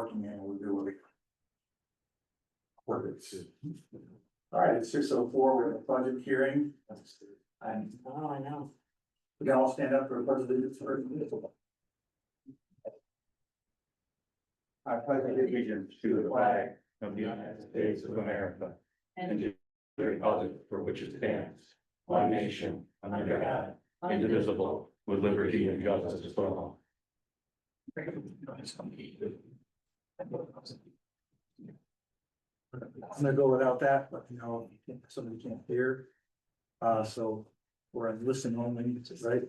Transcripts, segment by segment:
working in, we'll do it. Perfect. All right, it's 6:04, we're in a budget hearing. And Oh, I know. we can all stand up for a pledge of allegiance first. I pledge allegiance to the flag of the United States of America and to the republic for which it stands, one nation, under God, indivisible, with liberty and justice for all. I'm gonna go without that, but you know, somebody can't hear. So we're on listen only, right?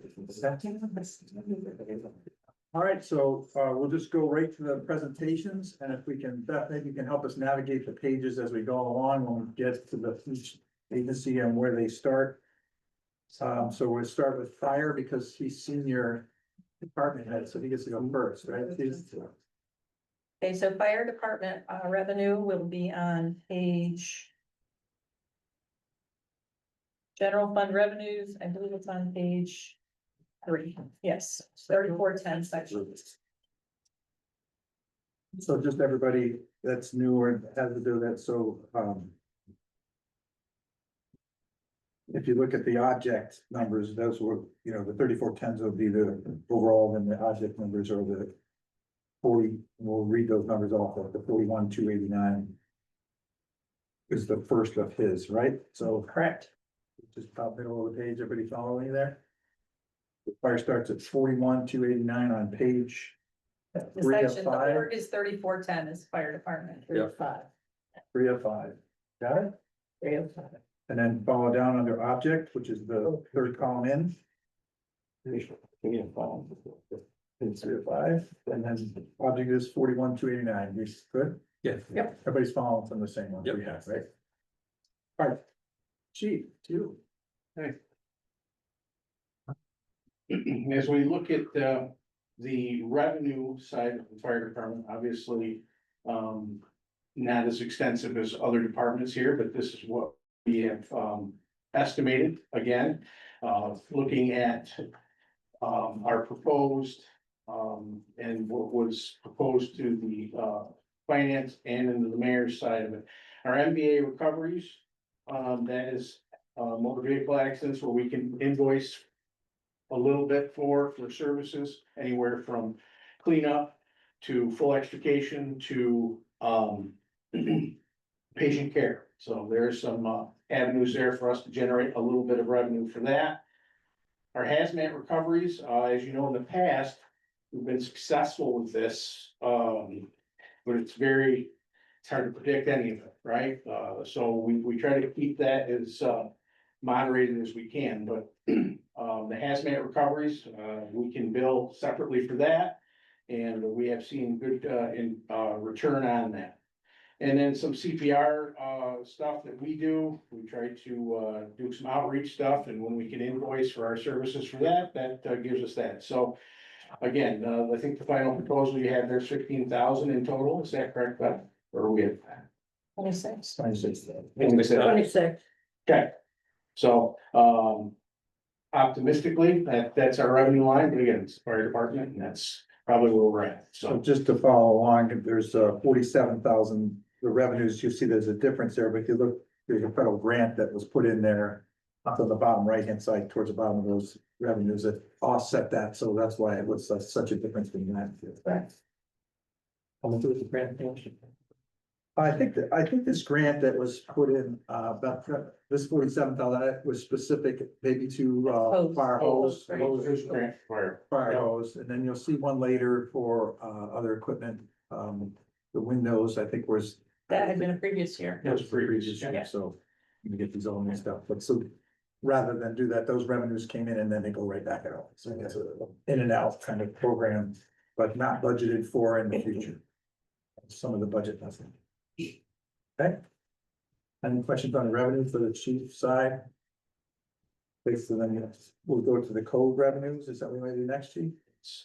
All right, so we'll just go right to the presentations, and if we can, Beth, maybe you can help us navigate the pages as we go along when we get to the each agency and where they start. So we'll start with fire because he's senior department head, so he gets to go first, right? Okay, so fire department revenue will be on page. General fund revenues, I believe it's on page 3, yes, 3410 section. So just everybody that's new or has to do that, so, if you look at the object numbers, those were, you know, the 3410s will be the overall, and the object numbers are the 40, we'll read those numbers off, like the 41,289 is the first of his, right? So Correct. just top middle of the page, everybody following there? The fire starts at 41,289 on page The 3 of section, the 5. org is 3410 is fire department, 3 of 5. 3 of 5. Got it? 3 of 5. And then follow down under object, which is the third column in. It's 3 of 5, and then object is 41,289. You good? Yeah. Yep. Everybody's following from the same one we have, right? All right. Chief, you. As we look at the revenue side of the fire department, obviously. Not as extensive as other departments here, but this is what we have estimated again. Looking at our proposed and what was proposed to the finance and into the mayor's side of it. Our MBA recoveries, that is motor vehicle accidents where we can invoice a little bit for services, anywhere from cleanup to full extrication to patient care. So there's some avenues there for us to generate a little bit of revenue for that. Our hazmat recoveries, as you know, in the past, we've been successful with this, but it's hard to predict any of it, right? So we try to keep that as moderated as we can, but the hazmat recoveries, we can bill separately for that. And we have seen good return on that. And then some CPR stuff that we do, we try to do some outreach stuff, and when we can invoice for our services for that, that gives us that. So again, I think the final proposal you have there's 15,000 in total, is that correct, Beth? Or are we at 26. 26. 26. Okay, so optimistically, that's our revenue line, but again, it's the fire department, and that's probably where we're at, So so. just to follow along, there's 47,000, the revenues, you see there's a difference there, but if you look, there's a federal grant that was put in there. Up on the bottom right-hand side, towards the bottom of those revenues that offset that, so that's why it was such a difference between that. Correct. How much was the grant? I think this grant that was put in, about this 47,000, that was specific maybe to Hose. fire hose. Right. Fire hose, and then you'll see one later for other equipment. The windows, I think was. That had been a previous year. That was previous Yeah. year, so you get these all mixed up, but so rather than do that, those revenues came in and then they go right back out. So it's a in and out kind of program, but not budgeted for in the future. Some of the budget doesn't. Okay. Any questions on the revenue for the chief side? Basically, then we'll go to the code revenues. Is that what we want to do next, chief?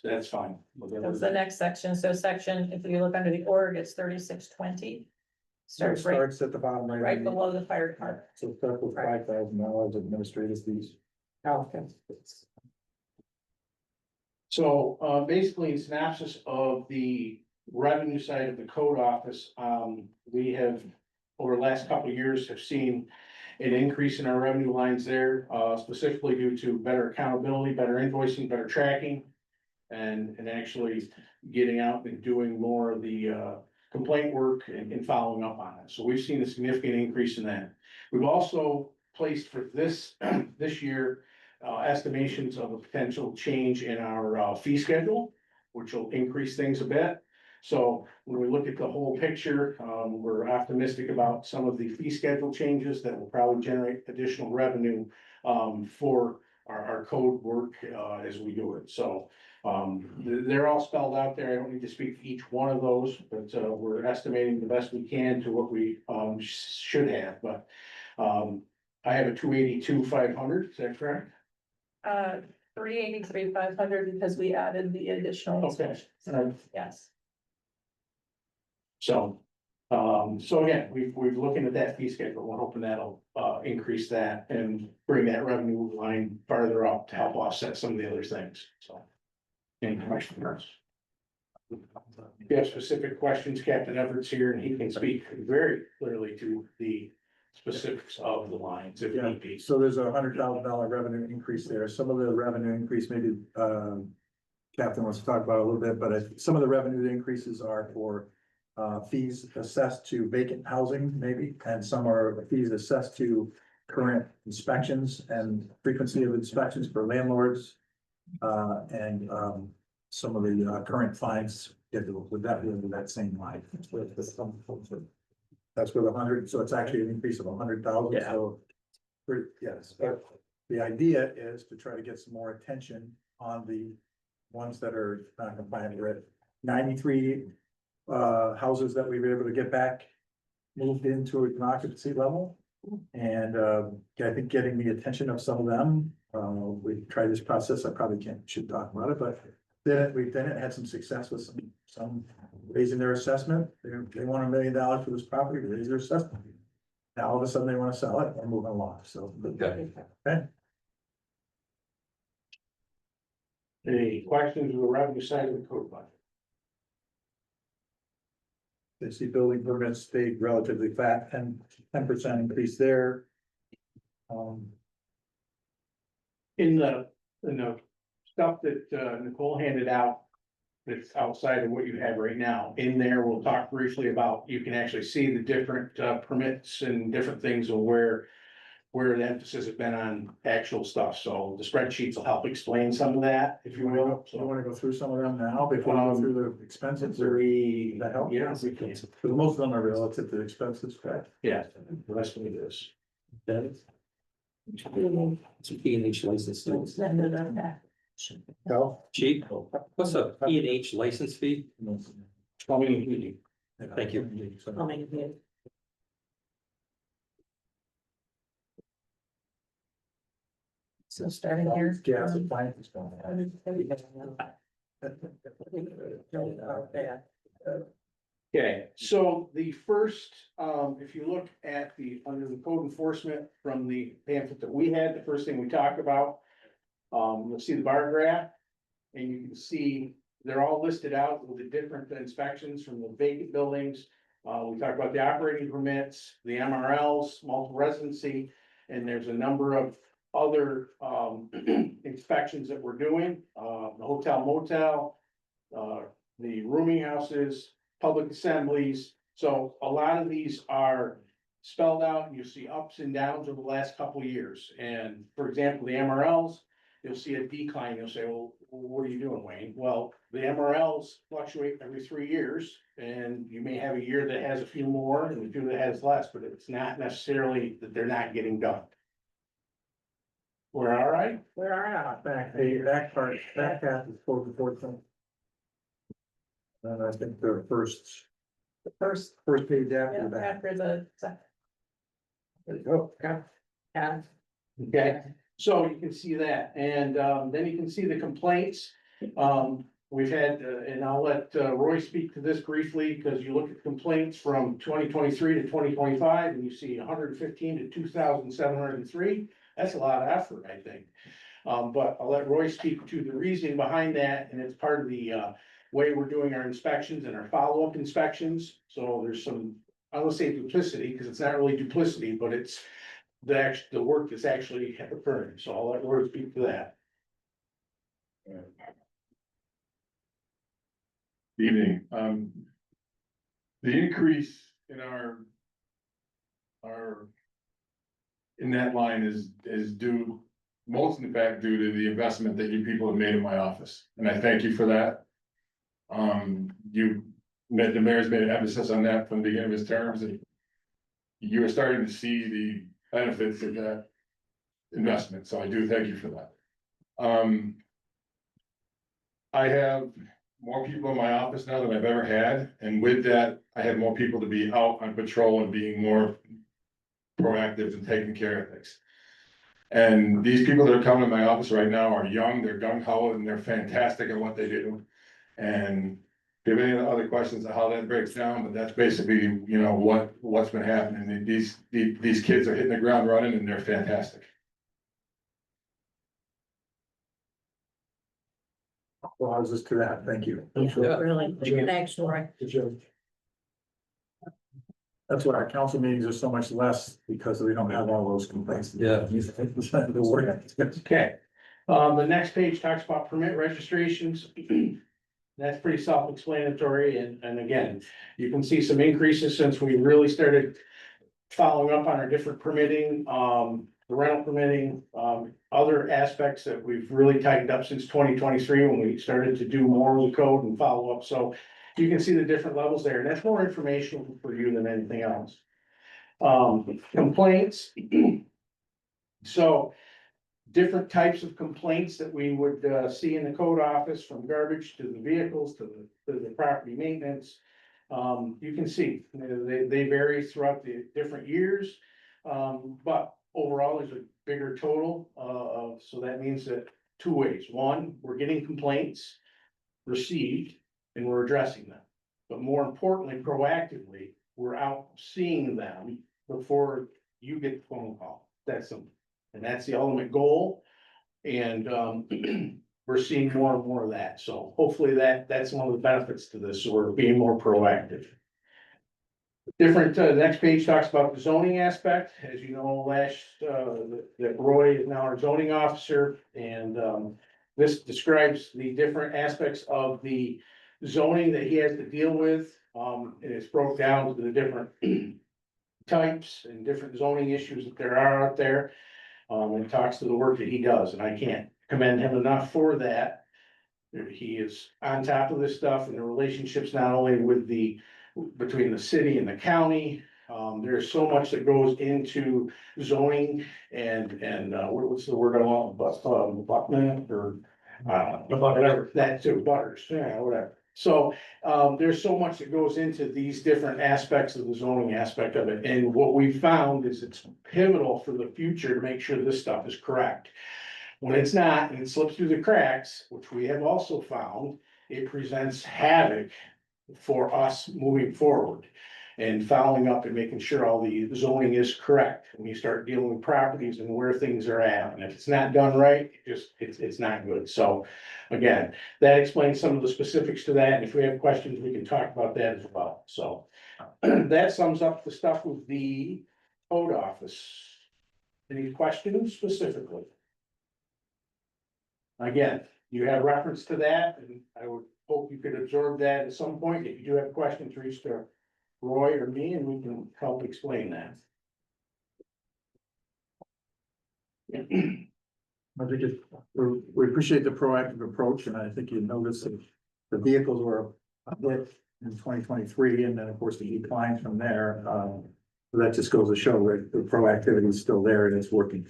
That's fine. That's the next section. So section, if you look under the org, it's 3620. Starts right, Starts at the bottom right. right below the fire department. So start with $5,000 administrative fees. Oh, okay. So basically in synopsis of the revenue side of the code office, we have, over the last couple of years, have seen an increase in our revenue lines there, specifically due to better accountability, better invoicing, better tracking. And actually getting out and doing more of the complaint work and following up on it. So we've seen a significant increase in that. We've also placed for this, this year, estimations of a potential change in our fee schedule, which will increase things a bit. So when we look at the whole picture, we're optimistic about some of the fee schedule changes that will probably generate additional revenue for our code work as we do it. So they're all spelled out there. I don't need to speak to each one of those, but we're estimating the best we can to what we should have, but I have a 282,500, is that correct? 383,500 because we added the additional. Okay. Yes. So, so again, we've looking at that fee schedule. We're hoping that'll increase that and bring that revenue line farther up to help offset some of the other things, so. Any questions? If you have specific questions, Captain Everett's here and he can speak very clearly to the specifics of the lines if Yeah, need be. so there's $100,000 revenue increase there. Some of the revenue increase, maybe, Captain wants to talk about it a little bit, but some of the revenue increases are for fees assessed to vacant housing, maybe, and some are fees assessed to current inspections and frequency of inspections for landlords. And some of the current fines, would that be under that same line? That's where the 100, so it's actually an increase of 100,000, Yeah. so. Yes, but the idea is to try to get some more attention on the ones that are not compliant. We're at 93 houses that we were able to get back, moved into an occupancy level. And I think getting the attention of some of them, we tried this process, I probably should talk about it, but then we've had some success with some raising their assessment. They want $1 million for this property, they raise their assessment. Now all of a sudden they want to sell it and moving along, so. Okay. Any questions with the revenue side of the code budget? They see building permits stayed relatively flat, 10% increase there. In the stuff that Nicole handed out, that's outside of what you have right now, in there, we'll talk briefly about, you can actually see the different permits and different things and where the emphasis has been on actual stuff. So the spreadsheets will help explain some of that, if you will. You want to go through some of them now before we go through the expenses or that help? Yeah, we can. Because most of them are relative to expenses, correct? Yeah, the rest of it is. It's an E and H license. Cal? Chief, what's a E and H license fee? Thank you. So starting here. Gas and appliances. Okay, so the first, if you look at under the code enforcement from the pamphlet that we had, the first thing we talked about. You'll see the bar graph. And you can see they're all listed out with the different inspections from the vacant buildings. We talked about the operating permits, the MRLs, multiple residency, and there's a number of other inspections that we're doing, the hotel motel, the rooming houses, public assemblies. So a lot of these are spelled out and you see ups and downs over the last couple of years. And for example, the MRLs, you'll see a decline. You'll say, well, what are you doing, Wayne? Well, the MRLs fluctuate every 3 years and you may have a year that has a few more and a few that has less, but it's not necessarily that they're not getting done. We're all right? Where are the back part, back half is 414. And I think the first page after that. After the. There you go. Yeah. Okay, so you can see that, and then you can see the complaints. We've had, and I'll let Roy speak to this briefly, because you look at complaints from 2023 to 2025, and you see 115 to 2,703. That's a lot of effort, I think. But I'll let Roy speak to the reasoning behind that, and it's part of the way we're doing our inspections and our follow-up inspections. So there's some, I don't wanna say duplicity, because it's not really duplicity, but it's the work that's actually occurring. So I'll let Roy speak to that. Evening, the increase in in that line is due, most in fact, due to the investment that you people have made in my office, and I thank you for that. The mayor's made an emphasis on that from the beginning of his terms, and you are starting to see the benefits of that investment, so I do thank you for that. I have more people in my office now than I've ever had, and with that, I have more people to be out on patrol and being more proactive and taking care of things. And these people that are coming to my office right now are young, they're gung ho, and they're fantastic at what they do. And if you have any other questions of how that breaks down, but that's basically, you know, what's been happening. These kids are hitting the ground running and they're fantastic. Well, I was just to that, thank you. Yeah. Really, thanks, Roy. That's why our council meetings are so much less, because we don't have all those complaints. Yeah. The work. Okay, the next page talks about permit registrations. That's pretty self-explanatory, and again, you can see some increases since we really started following up on our different permitting, the rental permitting, other aspects that we've really tightened up since 2023 when we started to do more of the code and follow up. So you can see the different levels there, and that's more informational for you than anything else. Complaints. So different types of complaints that we would see in the code office, from garbage to the vehicles to the property maintenance. You can see they vary throughout the different years. But overall, there's a bigger total, so that means that two ways. One, we're getting complaints received and we're addressing them. But more importantly, proactively, we're out seeing them before you get the phone call. And that's the ultimate goal. And we're seeing more and more of that. So hopefully that's one of the benefits to this. So we're being more proactive. Different, the next page talks about the zoning aspect. As you know, that Roy is now our zoning officer, and this describes the different aspects of the zoning that he has to deal with. And it's broke down to the different types and different zoning issues that there are out there. And talks to the work that he does, and I can't commend him enough for that. He is on top of this stuff, and the relationships not only between the city and the county. There's so much that goes into zoning and what's the word I want, Buckman or whatever, that too, butters, yeah, whatever. So there's so much that goes into these different aspects of the zoning aspect of it, and what we found is it's pivotal for the future to make sure this stuff is correct. When it's not, and it slips through the cracks, which we have also found, it presents havoc for us moving forward and following up and making sure all the zoning is correct when you start dealing with properties and where things are at. And if it's not done right, it's not good. So again, that explains some of the specifics to that. And if we have questions, we can talk about that as well. So that sums up the stuff with the code office. Any questions specifically? Again, you have reference to that, and I would hope you could absorb that at some point. If you do have questions, reach to Roy or me, and we can help explain that. I think we appreciate the proactive approach, and I think you noticed that the vehicles were a bit in 2023, and then of course the decline from there. So that just goes to show that the proactivity is still there and it's working.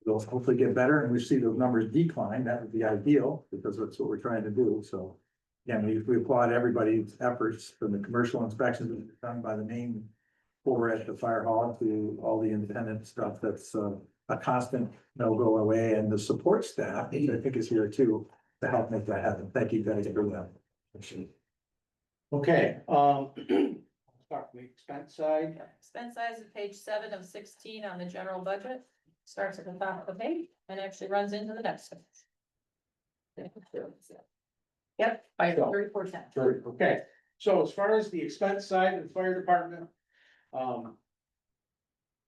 They'll hopefully get better, and we see those numbers decline. That would be ideal, because that's what we're trying to do. So again, we applaud everybody's efforts, from the commercial inspections done by the main four at the fire hall to all the independent stuff. That's a constant no-go away, and the support staff, I think, is here too to help make that happen. Thank you guys for that. Okay, start the expense side. Expense size of page 7 of 16 on the general budget. Starts at the top of the page and actually runs into the next one. Yep, by So- 3410. Sure, okay, so as far as the expense side of the fire department,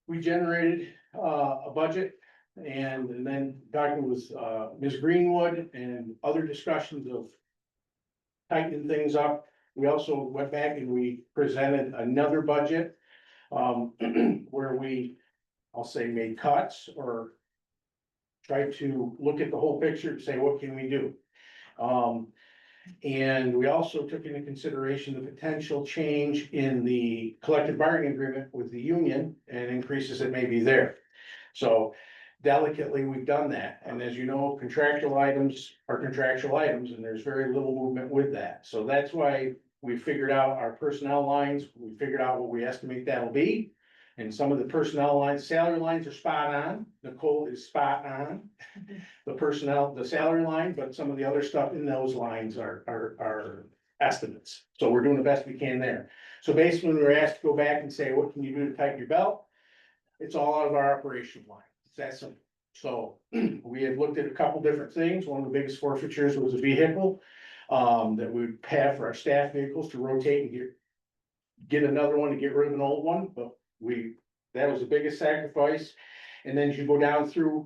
we generated, a budget. And then talking with, Ms. Greenwood and other discussions of tightening things up, we also went back and we presented another budget. Where we, I'll say, made cuts or tried to look at the whole picture and say, what can we do? And we also took into consideration the potential change in the collective bargaining agreement with the union and increases that may be there. So delicately, we've done that. And as you know, contractual items are contractual items and there's very little movement with that. So that's why we figured out our personnel lines. We figured out what we estimate that'll be. And some of the personnel lines, salary lines are spot on. Nicole is spot on. The personnel, the salary line, but some of the other stuff in those lines are estimates. So we're doing the best we can there. So basically, when we were asked to go back and say, what can you do to tighten your belt? It's all out of our operation line. It's that simple. So we had looked at a couple different things. One of the biggest forfeitures was a vehicle that we would have for our staff vehicles to rotate and get another one to get rid of an old one, but that was the biggest sacrifice. And then as you go down through,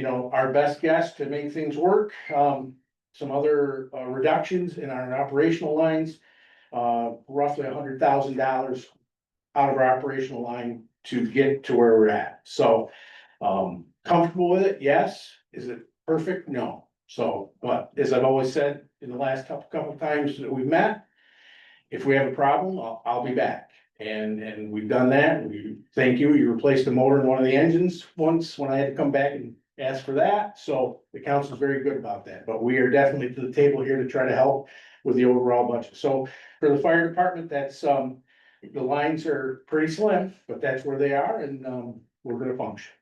our best guess to make things work, some other reductions in our operational lines, roughly $100,000 out of our operational line to get to where we're at. So, comfortable with it? Yes. Is it perfect? No. So, but as I've always said in the last couple times that we've met, if we have a problem, I'll be back. And we've done that. Thank you. You replaced the motor in one of the engines once when I had to come back and ask for that. So the council's very good about that, but we are definitely to the table here to try to help with the overall budget. So for the fire department, that's, the lines are pretty slim, but that's where they are and, we're gonna function.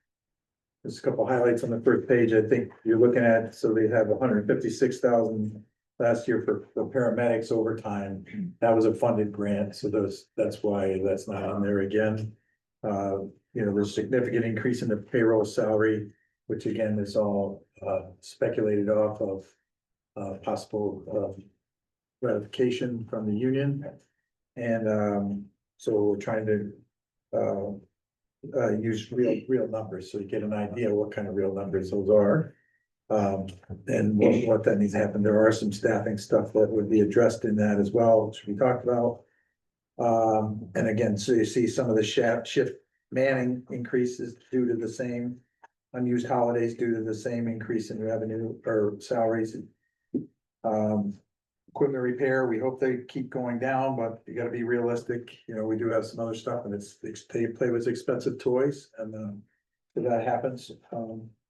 There's a couple highlights on the first page, I think you're looking at, so they have 156,000 last year for the paramedics overtime. That was a funded grant, so that's why that's not on there again. There's significant increase in the payroll salary, which again is all speculated off of possible ratification from the union. And so we're trying to use real numbers, so you get an idea what kind of real numbers those are. And what that needs to happen. There are some staffing stuff that would be addressed in that as well, which we talked about. And again, so you see some of the shift manning increases due to the same unused holidays due to the same increase in revenue or salaries. Equipment repair, we hope they keep going down, but you gotta be realistic. We do have some other stuff and they play with expensive toys and if that happens.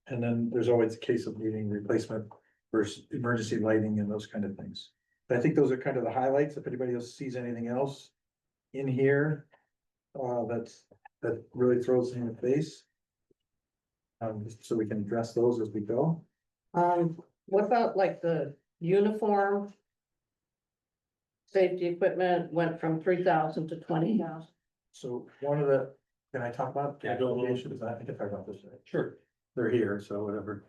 And then there's always a case of needing replacement versus emergency lighting and those kind of things. But I think those are kind of the highlights. If anybody else sees anything else in here, that really throws in the face. So we can address those as we go. What about like the uniform? Safety equipment went from 3,000 to 20,000. So can I talk about the obligations? I think I talked about this. Sure. They're here, so whatever.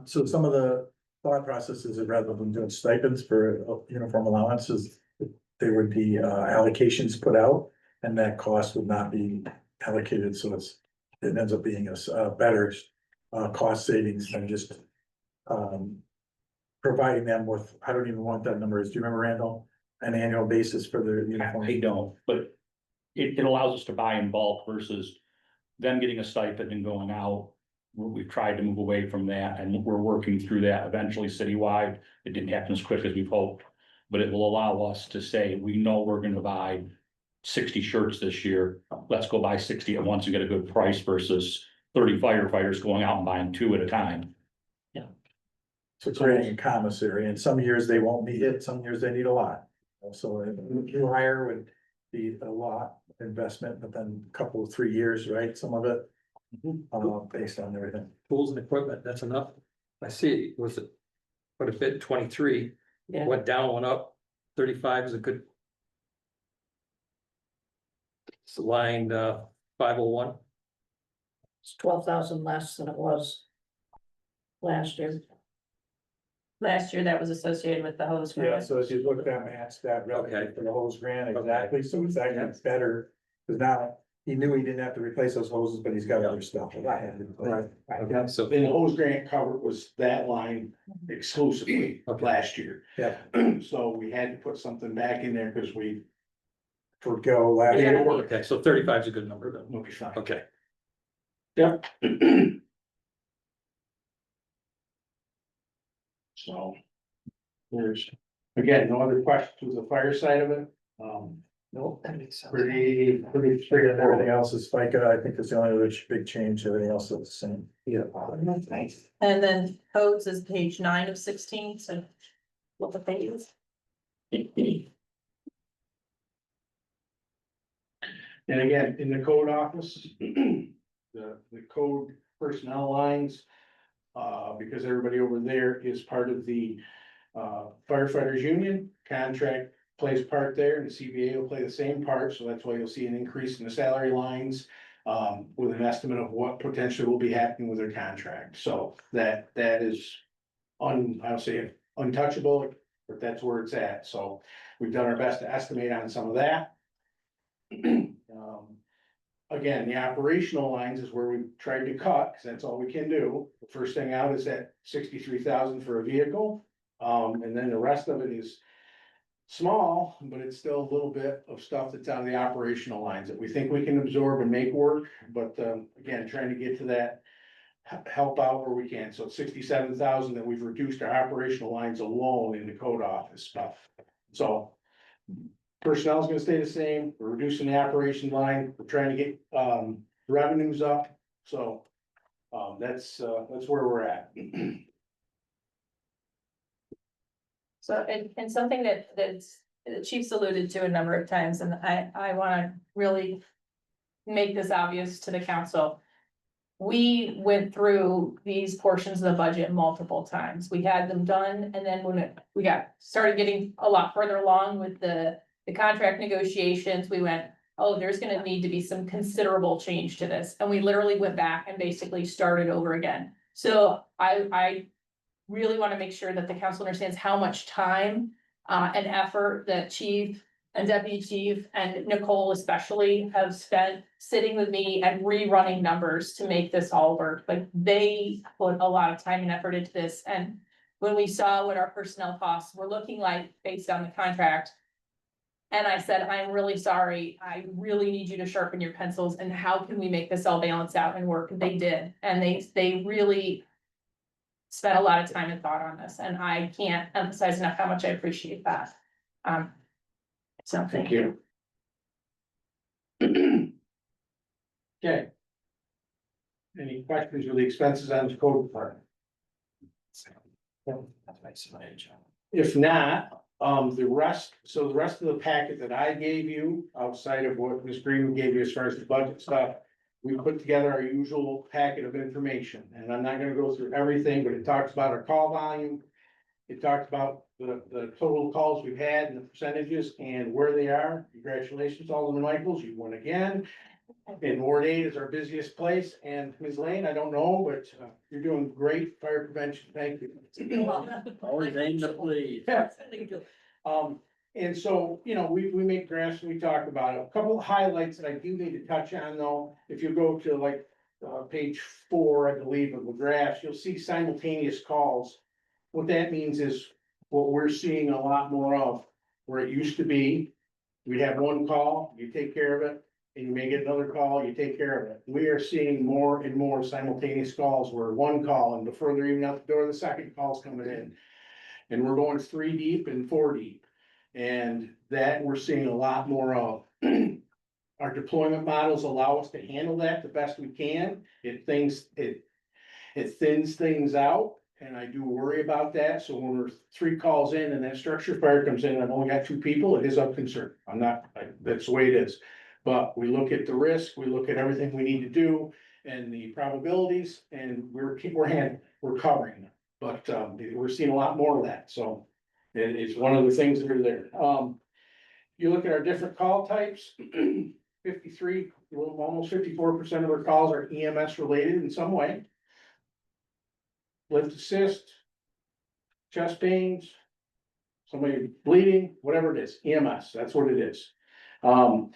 So some of the thought processes is rather than doing stipends for uniform allowances, there would be allocations put out and that cost would not be allocated. So it ends up being a better cost savings than just providing them with, I don't even want that number is, do you remember, Randall? An annual basis for their uniform? I don't, but it allows us to buy in bulk versus them getting a stipend and going out. We've tried to move away from that and we're working through that eventually citywide. It didn't happen as quick as we've hoped. But it will allow us to say, we know we're gonna buy 60 shirts this year. Let's go buy 60 at once and get a good price versus 30 firefighters going out and buying 2 at a time. So creating a commissary, and some years they won't need it, some years they need a lot. So a new hire would be a lot of investment, but then a couple of 3 years, right, some of it. Based on everything. Tools and equipment, that's enough. I see, was it quite a bit, 23, Yeah, went down, went up, 35 is a good. It's line 501. it's 12,000 less than it was last year. last year that was associated with the hose. Yeah, so if you look at that, match that revenue Okay. for the hose grant, exactly, so it's actually better. Cause now, he knew he didn't have to replace those hoses, but he's got other stuff. that I had to replace. Okay, so, Then the hose grant cover was that line exclusively Okay. last year. Yeah, So we had to put something back in there because we for go last. Yeah. okay, so 35 is a good number then. will be fine. Okay. Yep. So. There's, again, no other questions with the fire side of it. No, that makes sense. Pretty Everything straightforward. else is FICA, I think is the only other big change, everything else is the same. Yeah. Nice. And then codes is page 9 of 16, so what the page is. And again, in the code office, the code personnel lines. Because everybody over there is part of the firefighters union, contract plays part there, and the CBA will play the same part, so that's why you'll see an increase in the salary lines. With an estimate of what potentially will be happening with their contract, so that is I'll say it, untouchable, but that's where it's at, so we've done our best to estimate on some of that. Again, the operational lines is where we tried to cut, because that's all we can do. The first thing out is that 63,000 for a vehicle. And then the rest of it is small, but it's still a little bit of stuff that's on the operational lines that we think we can absorb and make work. But again, trying to get to that, help out where we can. So it's 67,000 that we've reduced our operational lines alone in the code office stuff. So personnel is gonna stay the same. We're reducing the operation line. We're trying to get revenues up. So that's where we're at. So, and something that's, the chief's alluded to a number of times, and I wanna really make this obvious to the council. We went through these portions of the budget multiple times. We had them done, and then when we started getting a lot further along with the contract negotiations, we went, oh, there's gonna need to be some considerable change to this, and we literally went back and basically started over again. So I really wanna make sure that the council understands how much time and effort that chief and deputy chief and Nicole especially have spent sitting with me and rerunning numbers to make this all work. Like, they put a lot of time and effort into this, and when we saw what our personnel costs were looking like based on the contract. And I said, I'm really sorry, I really need you to sharpen your pencils, and how can we make this all balance out and work? They did, and they really spent a lot of time and thought on this, and I can't emphasize enough how much I appreciate that. So thank you. Okay. Any questions with the expenses on the code department? If not, the rest of the packet that I gave you, outside of what Ms. Green gave you as far as the budget stuff. We put together our usual packet of information, and I'm not gonna go through everything, but it talks about our call volume. It talks about the total calls we've had and the percentages and where they are. Congratulations, Alderman Michaels, you won again. And Ward 8 is our busiest place, and Ms. Lane, I don't know, but you're doing great fire prevention, thank you. Always aim to please. And so, you know, we make graphs and we talk about it. A couple of highlights that I do need to touch on though, if you go to like, page 4, I believe, of the graphs, you'll see simultaneous calls. What that means is what we're seeing a lot more of, where it used to be, we'd have one call, you take care of it, and you may get another call, you take care of it. We are seeing more and more simultaneous calls where one call, and the further even out the door, the second call's coming in. And we're going 3 deep and 4 deep. And that we're seeing a lot more of. Our deployment models allow us to handle that the best we can. It thins things out, and I do worry about that. So when we're 3 calls in and that structure fire comes in, and I've only got 2 people, it is of concern. That's the way it is. But we look at the risk, we look at everything we need to do and the probabilities, and we're covering them. But we're seeing a lot more of that, so it's one of the things that are there. You look at our different call types, 53, almost 54% of our calls are EMS related in some way. Lift assist, chest pains, somebody bleeding, whatever it is, EMS, that's what it is. All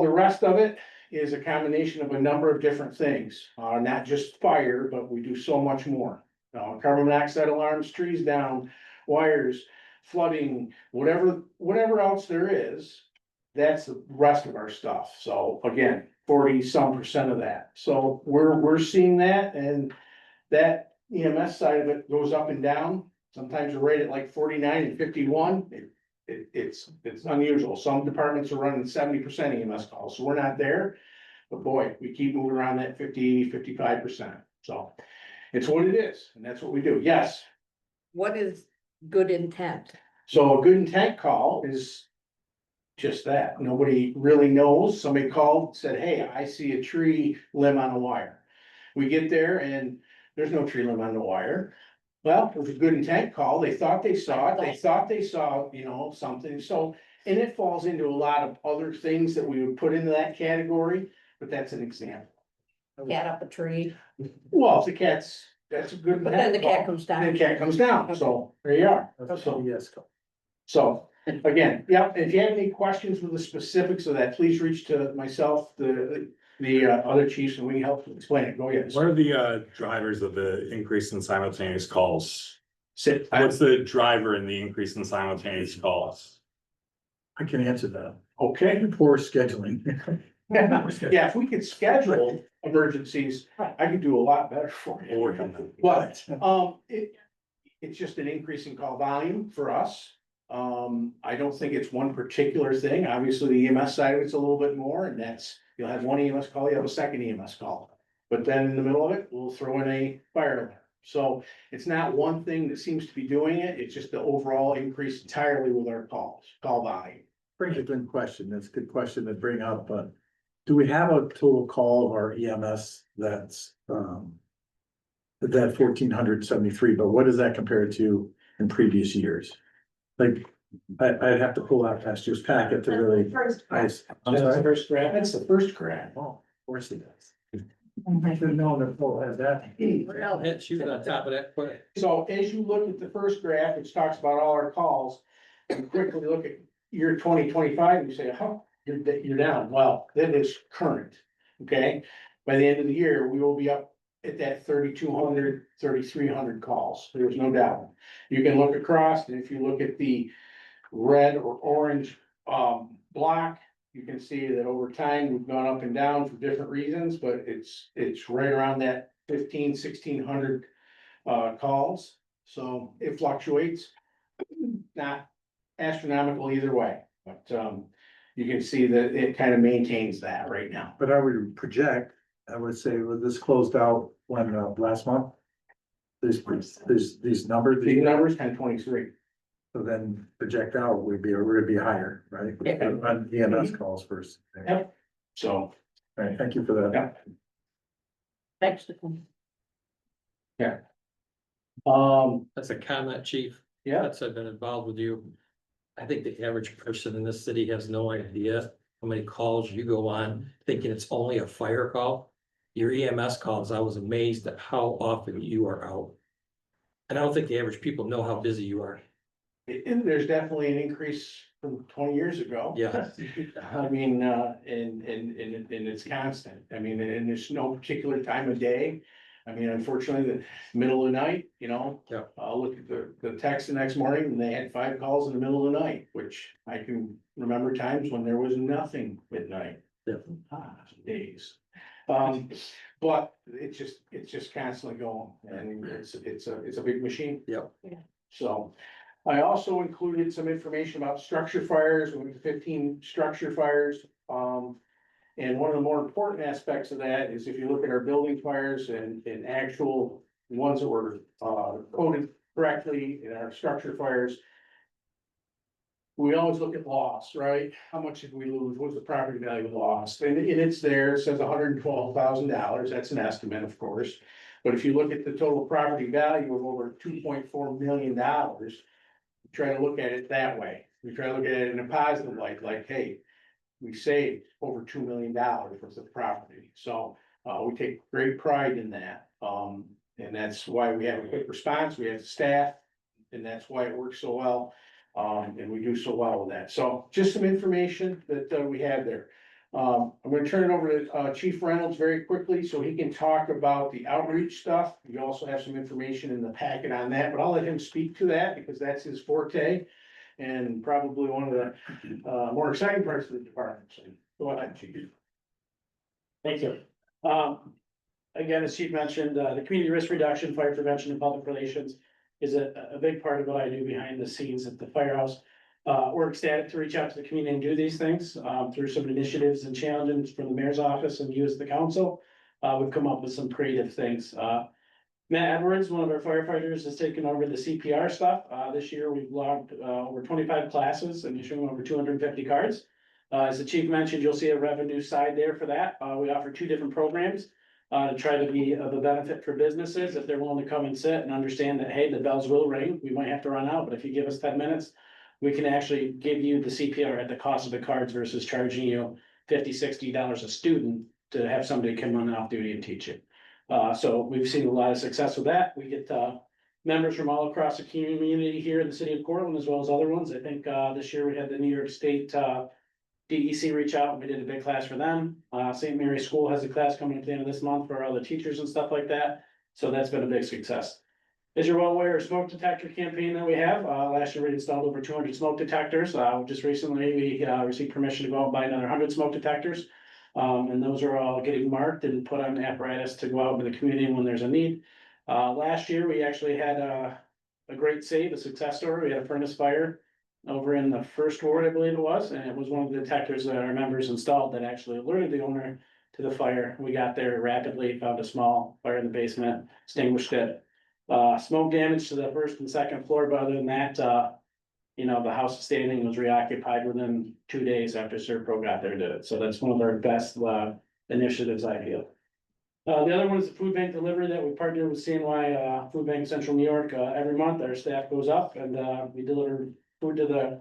the rest of it is a combination of a number of different things, not just fire, but we do so much more. Carbon monoxide alarms, trees down, wires, flooding, whatever else there is. That's the rest of our stuff. So again, 40% of that. So we're seeing that, and that EMS side of it goes up and down. Sometimes we're rated like 49 and 51. It's unusual. Some departments are running 70% EMS calls, so we're not there. But boy, we keep moving around that 50, 55%. So it's what it is, and that's what we do. Yes. What is good intent? So a good intent call is just that. Nobody really knows. Somebody called, said, hey, I see a tree limb on a wire. We get there and there's no tree limb on the wire. Well, it was a good intent call. They thought they saw it. They thought they saw, something. So, and it falls into a lot of other things that we would put into that category, but that's an example. Cat up a tree, Well, if the that's a good. but then the intent cat call. comes Then the down. cat comes down. So there you are. That's So- a yes call. So, again, yeah, if you have any questions with the specifics of that, please reach to myself, the other chiefs, and we can help explain it. Go ahead. What are the drivers of the increase in simultaneous calls? Sit. What's the driver in the increase in simultaneous calls? I can answer that. Okay. Poor scheduling. Yeah, if we could schedule emergencies, I could do a lot better for you. Or something. But, it's just an increase in call volume for us. I don't think it's one particular thing. Obviously, the EMS side of it's a little bit more, and that's, you'll have one EMS call, you have a second EMS call. But then in the middle of it, we'll throw in a fire alarm. So it's not one thing that seems to be doing it, it's just the overall increase entirely with our calls, call volume. Brings a good question. That's a good question to bring up, but do we have a total call of our EMS that's, that 1,473, but what does that compare to in previous years? Like, I'd have to pull out past year's packet to really. I'm That's the sorry. first grab, that's the first grab. Oh, of course it does. I should have known that Paul had that. Well, hit shoot on top of that quick. So as you look at the first graph, which talks about all our calls, and quickly look at year 2025, and you say, oh, you're down. Well, that is current, okay? By the end of the year, we will be up at that 3,200, 3,300 calls. There's no doubt. You can look across, and if you look at the red or orange block, you can see that over time, we've gone up and down for different reasons, but it's right around that 1,600 calls. So it fluctuates, not astronomical either way, but you can see that it kind of maintains that right now. But I would project, I would say, with this closed out when, last month. These numbers. The numbers 1023. So then project out, we're gonna be higher, right? Yeah. On EMS calls first. Yep. So, All right, thank you for that. Yeah. Next. That's a comment, chief. yeah, Since I've been involved with you. I think the average person in this city has no idea how many calls you go on thinking it's only a fire call. Your EMS calls, I was amazed at how often you are out. And I don't think the average people know how busy you are. and there's definitely an increase from 20 years ago. Yeah. I mean, and it's constant. I mean, and there's no particular time of day. I mean, unfortunately, the middle of the night, Yeah. I'll look at the text the next morning and they had 5 calls in the middle of the night, which I can remember times when there was nothing midnight. Yeah. Days. But it's just constantly going, and it's a big machine. Yep. So I also included some information about structure fires, we have 15 structure fires. And one of the more important aspects of that is if you look at our building fires and actual ones that were coded correctly in our structure fires. We always look at loss, right? How much did we lose? What's the property value lost? And it's there, it says $112,000. That's an estimate, of course. But if you look at the total property value of over $2.4 million, we try to look at it that way. We try to look at it in a positive light, like, hey, we saved over $2 million worth of property. So we take great pride in that. And that's why we have a quick response, we have staff, and that's why it works so well. And we do so well with that. So just some information that we have there. I'm gonna turn it over to Chief Reynolds very quickly so he can talk about the outreach stuff. We also have some information in the packet on that, but I'll let him speak to that because that's his forte. And probably one of the more exciting parts of the department. So go ahead, Chief. Thank you. Again, as Chief mentioned, the community risk reduction, fire prevention and public relations is a big part of what I do behind the scenes at the firehouse. We're ecstatic to reach out to the community and do these things, through some initiatives and challenges from the mayor's office and you as the council. We've come up with some creative things. Matt Edwards, one of our firefighters, has taken over the CPR stuff. This year, we've logged, over 25 classes and issuing over 250 cards. As the chief mentioned, you'll see a revenue side there for that. We offer 2 different programs to try to be of a benefit for businesses if they're willing to come and sit and understand that, hey, the bells will ring. We might have to run out, but if you give us 10 minutes, we can actually give you the CPR at the cost of the cards versus charging you $50, $60 a student to have somebody come on off duty and teach you. So we've seen a lot of success with that. We get members from all across the community here in the city of Cortland as well as other ones. I think this year we had the New York State DEC reach out, and we did a big class for them. St. Mary's School has a class coming at the end of this month for all the teachers and stuff like that. So that's been a big success. As you're well aware, smoke detector campaign that we have, last year we installed over 200 smoke detectors. Just recently, we received permission to go out and buy another 100 smoke detectors. And those are all getting marked and put on apparatus to go out into the community when there's a need. Last year, we actually had a great save, a success story. We had a furnace fire over in the first ward, I believe it was, and it was one of the detectors that our members installed that actually alerted the owner to the fire. We got there rapidly, found a small fire in the basement, extinguished it. Smoke damage to the first and second floor, but other than that, the house is standing, was reoccupied within 2 days after Serpro got there and did it. So that's one of our best initiatives, I feel. The other one is the food bank delivery that we partnered with CNY Food Bank Central New York. Every month, our staff goes up and we deliver food to the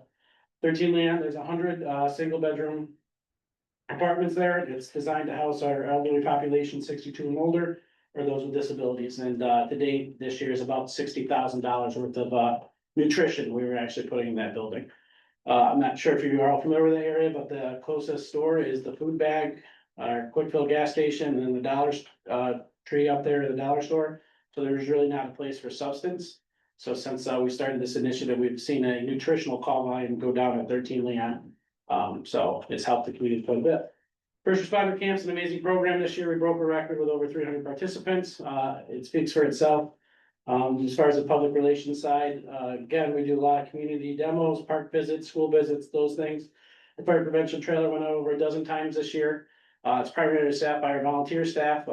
13 Leon. There's 100 single bedroom apartments there. It's designed to house our elderly population, 62 and older, or those with disabilities. And to date, this year is about $60,000 worth of nutrition we were actually putting in that building. I'm not sure if you are all familiar with that area, but the closest store is the Food Bag, our Quick Fill gas station, and then the Dollar Tree up there at the dollar store. So there's really not a place for substance. So since we started this initiative, we've seen a nutritional call line go down at 13 Leon. So it's helped the community quite a bit. First Responder Camp's an amazing program. This year, we broke a record with over 300 participants. It speaks for itself. As far as the public relations side, again, we do a lot of community demos, park visits, school visits, those things. The fire prevention trailer went out over a dozen times this year. It's primarily staffed by our volunteer staff.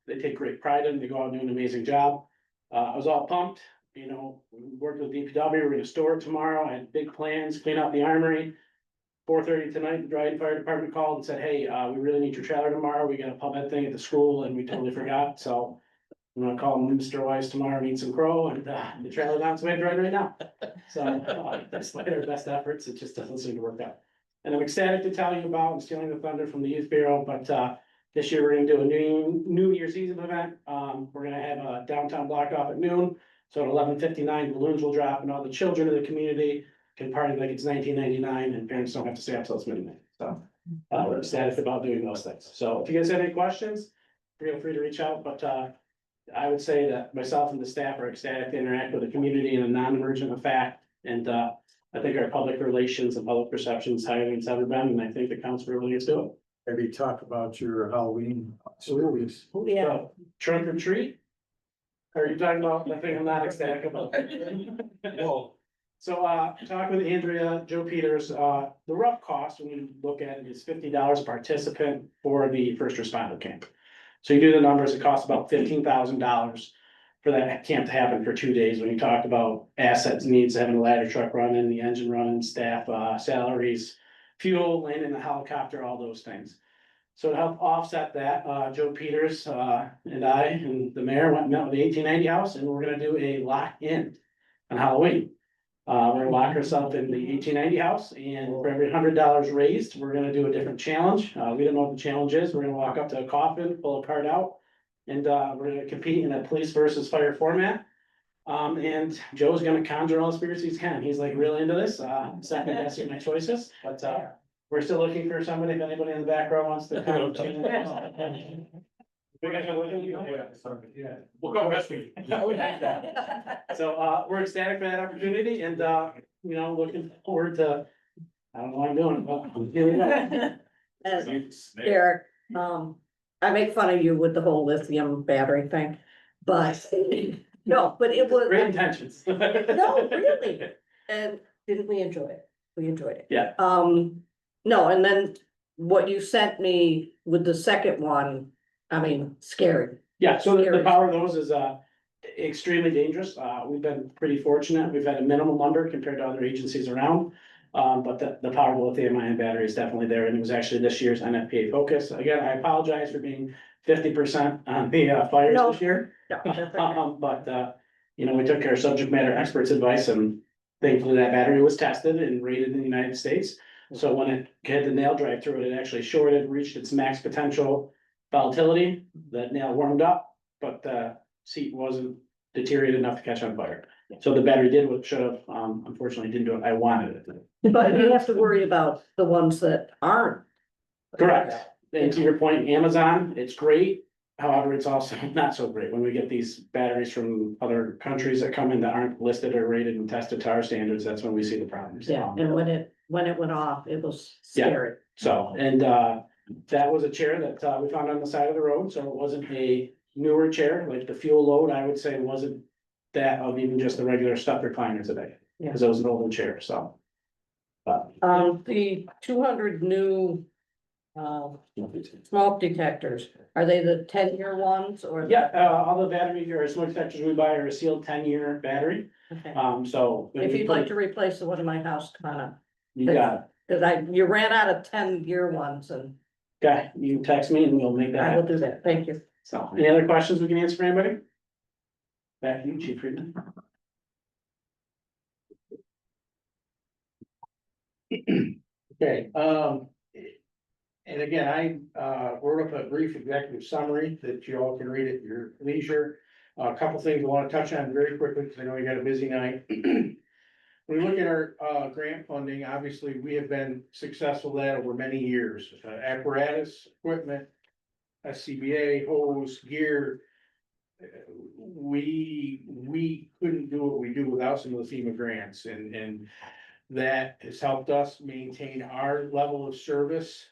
They take great pride in it. They go out and do an amazing job. I was all pumped, we worked with DPW. We're gonna store it tomorrow. I had big plans, clean out the armory. 4:30 tonight, the Dryden Fire Department called and said, hey, we really need your trailer tomorrow. We got a pub ed thing at the school and we totally forgot. So I'm gonna call Mr. Weiss tomorrow and eat some crow and the trailer's on its way to Dryden right now. So despite our best efforts, it just doesn't seem to work out. And I'm ecstatic to tell you about, I'm stealing the thunder from the Youth Bureau, but this year we're gonna do a New Year's Eve event. We're gonna have a downtown block off at noon. So at 11:59, balloons will drop and all the children of the community can party like it's 1999 and parents don't have to stay up till it's midnight. So we're ecstatic about doing those things. So if you guys have any questions, feel free to reach out, but I would say that myself and the staff are ecstatic to interact with the community in a non-emergent fact. And I think our public relations and public perception is higher than it's ever been, and I think the council really is doing. Maybe talk about your Halloween stories. Yeah. So, trunk or treat? Are you talking about the thing I'm not ecstatic about? Whoa. So, talk with Andrea, Joe Peters, the rough cost when you look at it is $50 a participant for the first responder camp. So you do the numbers, it costs about $15,000 for that camp to happen for 2 days. When you talk about assets, needs, having a ladder truck running, the engine running, staff, salaries, fuel, landing the helicopter, all those things. So to help offset that, Joe Peters, and I and the mayor went and met with the 1890 house and we're gonna do a lock-in on Halloween. We're gonna lock ourselves in the 1890 house and for every $100 raised, we're gonna do a different challenge. We don't know what the challenge is. We're gonna walk up to a coffin, pull a card out. And, we're gonna compete in a police versus fire format. And Joe's gonna conjure all the spirits he can. He's like really into this, second guessing my choices, but, we're still looking for somebody, if anybody in the back row wants to come. We'll go wrestling. So, we're ecstatic for that opportunity and, looking forward to, I don't know what I'm doing, but here we go. And Derek, I make fun of you with the whole lithium battery thing, but, no, but it was. Great intentions. No, really, and didn't we enjoy it? We enjoyed it. Yeah. No, and then what you sent me with the second one, I mean, scary. Yeah, so the power of those is extremely dangerous. We've been pretty fortunate. We've had a minimum under compared to other agencies around. But the power of lithium-ion battery is definitely there, and it was actually this year's NFPA focus. Again, I apologize for being 50% on the fires No. this year. No, that's okay. But we took our subject matter experts' advice, and thankfully that battery was tested and rated in the United States. So when it hit the nail drive through it, it actually shorted, reached its max potential volatility. The nail warmed up, but the seat wasn't deteriorated enough to catch on fire. So the battery did what it should have. Unfortunately, didn't do it. I wanted it to. But you have to worry about the ones that aren't. Correct. And to your point, Amazon, it's great. However, it's also not so great when we get these batteries from other countries that come in that aren't listed or rated and tested to our standards. That's when we see the problems. Yeah, and when it went off, it was Yeah. scary. So, and that was a chair that we found on the side of the road, so it wasn't a newer chair, like the fuel load, I would say wasn't that of even just the regular stuff recliner today. Yeah. Cause it was an older chair, so. But The 200 new. Smoke detectors, are they the 10-year ones or? yeah, all the battery or smoke detectors we buy are a sealed 10-year battery, Okay. so. when If we you'd put- like to replace the one in my house, kinda, You got cause you ran out of 10-year ones and it, okay, you text me and we'll make that I will happen. do that, thank you. So, any other questions we can answer for anybody? Back to you, Chief Friedman. Okay, and again, I wrote up a brief executive summary that you all can read at your leisure. A couple things I want to touch on very quickly, because I know you got a busy night. When we look at our grant funding, obviously, we have been successful with that over many years. Apparatus, equipment, SCBA, hose, gear. We couldn't do what we do without some of the FEMA grants, and that has helped us maintain our level of service,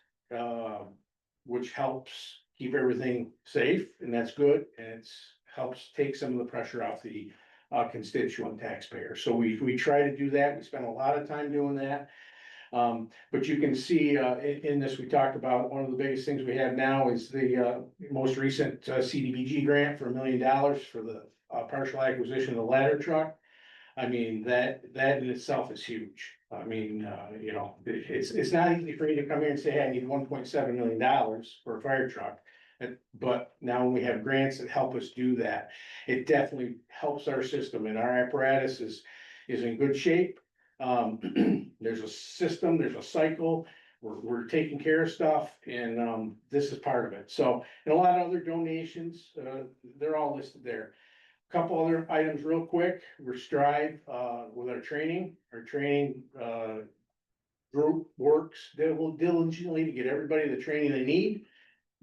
which helps keep everything safe, and that's good, and it's helps take some of the pressure off the constituent taxpayer. So we try to do that. We spend a lot of time doing that. But you can see in this, we talked about one of the biggest things we have now is the most recent CDBG grant for $1 million for the partial acquisition of the ladder truck. I mean, that in itself is huge. I mean, it's not easy for you to come here and say, hey, I need $1.7 million for a fire truck. But now when we have grants that help us do that, it definitely helps our system, and our apparatus is in good shape. There's a system, there's a cycle, we're taking care of stuff, and this is part of it. So, and a lot of other donations, they're all listed there. Couple other items real quick, we're Strive with our training group works diligently to get everybody the training they need.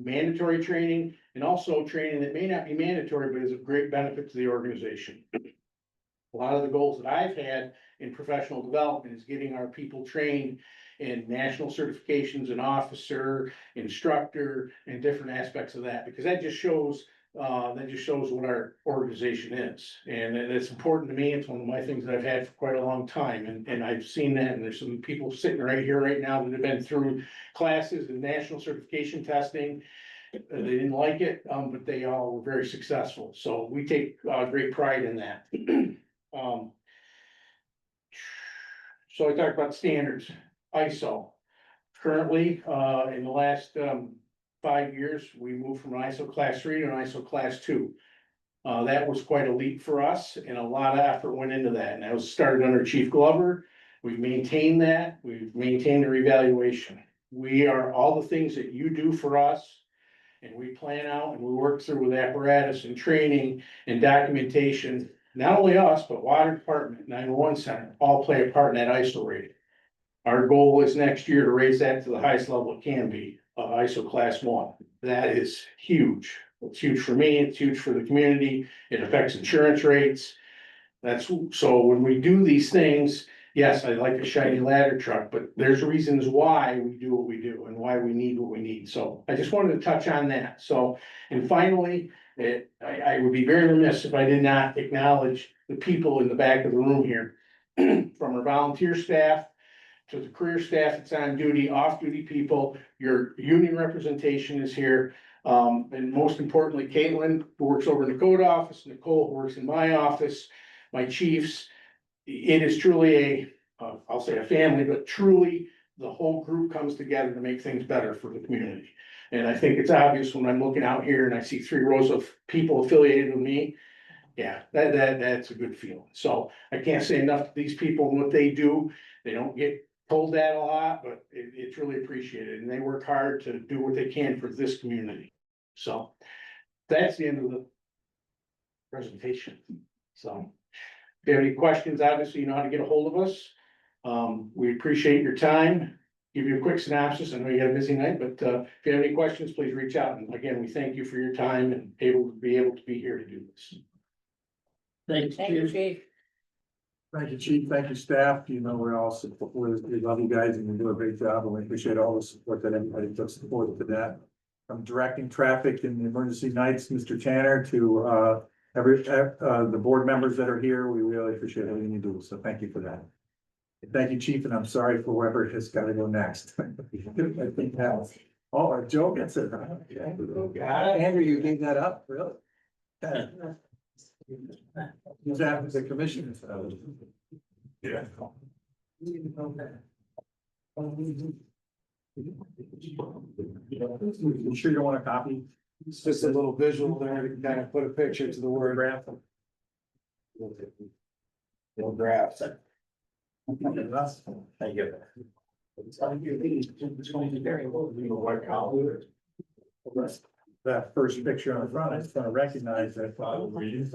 Mandatory training, and also training that may not be mandatory, but is of great benefit to the organization. A lot of the goals that I've had in professional development is getting our people trained in national certifications, an officer, instructor, and different aspects of that, because that just shows what our organization is. And it's important to me. It's one of my things that I've had for quite a long time, and I've seen that, and there's some people sitting right here right now that have been through classes and national certification testing. They didn't like it, but they all were very successful. So we take great pride in that. So I talked about standards, ISO. Currently, in the last 5 years, we moved from an ISO class 3 to an ISO class 2. That was quite a leap for us, and a lot of effort went into that, and that was started under Chief Glover. We've maintained that, we've maintained the revaluation. We are all the things that you do for us. and we plan out and we work through with apparatus and training and documentation. Not only us, but water department, 911 center, all play a part in that ISO rating. Our goal is next year to raise that to the highest level it can be, ISO class 1. That is huge. It's huge for me, it's huge for the community, it affects insurance rates. So when we do these things, yes, I like a shiny ladder truck, but there's reasons why we do what we do and why we need what we need. So I just wanted to touch on that. So, and finally, I would be very remiss if I did not acknowledge the people in the back of the room here. From our volunteer staff to the career staff that's on duty, off-duty people, your union representation is here. And most importantly, Caitlin, who works over in the code office, Nicole, who works in my office, my chiefs. It is truly I'll say a family, but truly the whole group comes together to make things better for the community. And I think it's obvious when I'm looking out here and I see 3 rows of people affiliated with me. Yeah, that's a good feeling. So I can't say enough to these people and what they do. They don't get told that a lot, but it's really appreciated, and they work hard to do what they can for this community. So that's the end of the presentation. So if you have any questions, obviously you know how to get a hold of us. We appreciate your time. Give you a quick synopsis. I know you got a busy night, but if you have any questions, please reach out. And again, we thank you for your time and able to be here to do this. Thank Thank you, Chief. Thank you, chief. Thank you, staff. You know, we're all support, we love you guys and you do a great job and we appreciate all the support that everybody puts forward to that. From directing traffic in the emergency nights, Mr. Tanner, to the board members that are here, we really appreciate everything you do. So thank you for that. Thank you, chief, and I'm sorry for whoever has got to go next. I think that, oh, Joe gets it. Andrew, you gave that up, really? Who's after the commission? Yeah. You sure you don't want a copy? It's just a little visual there to kind of put a picture to the word. Graph. Little graphs. Thank you. That first picture on the front, I just want to recognize that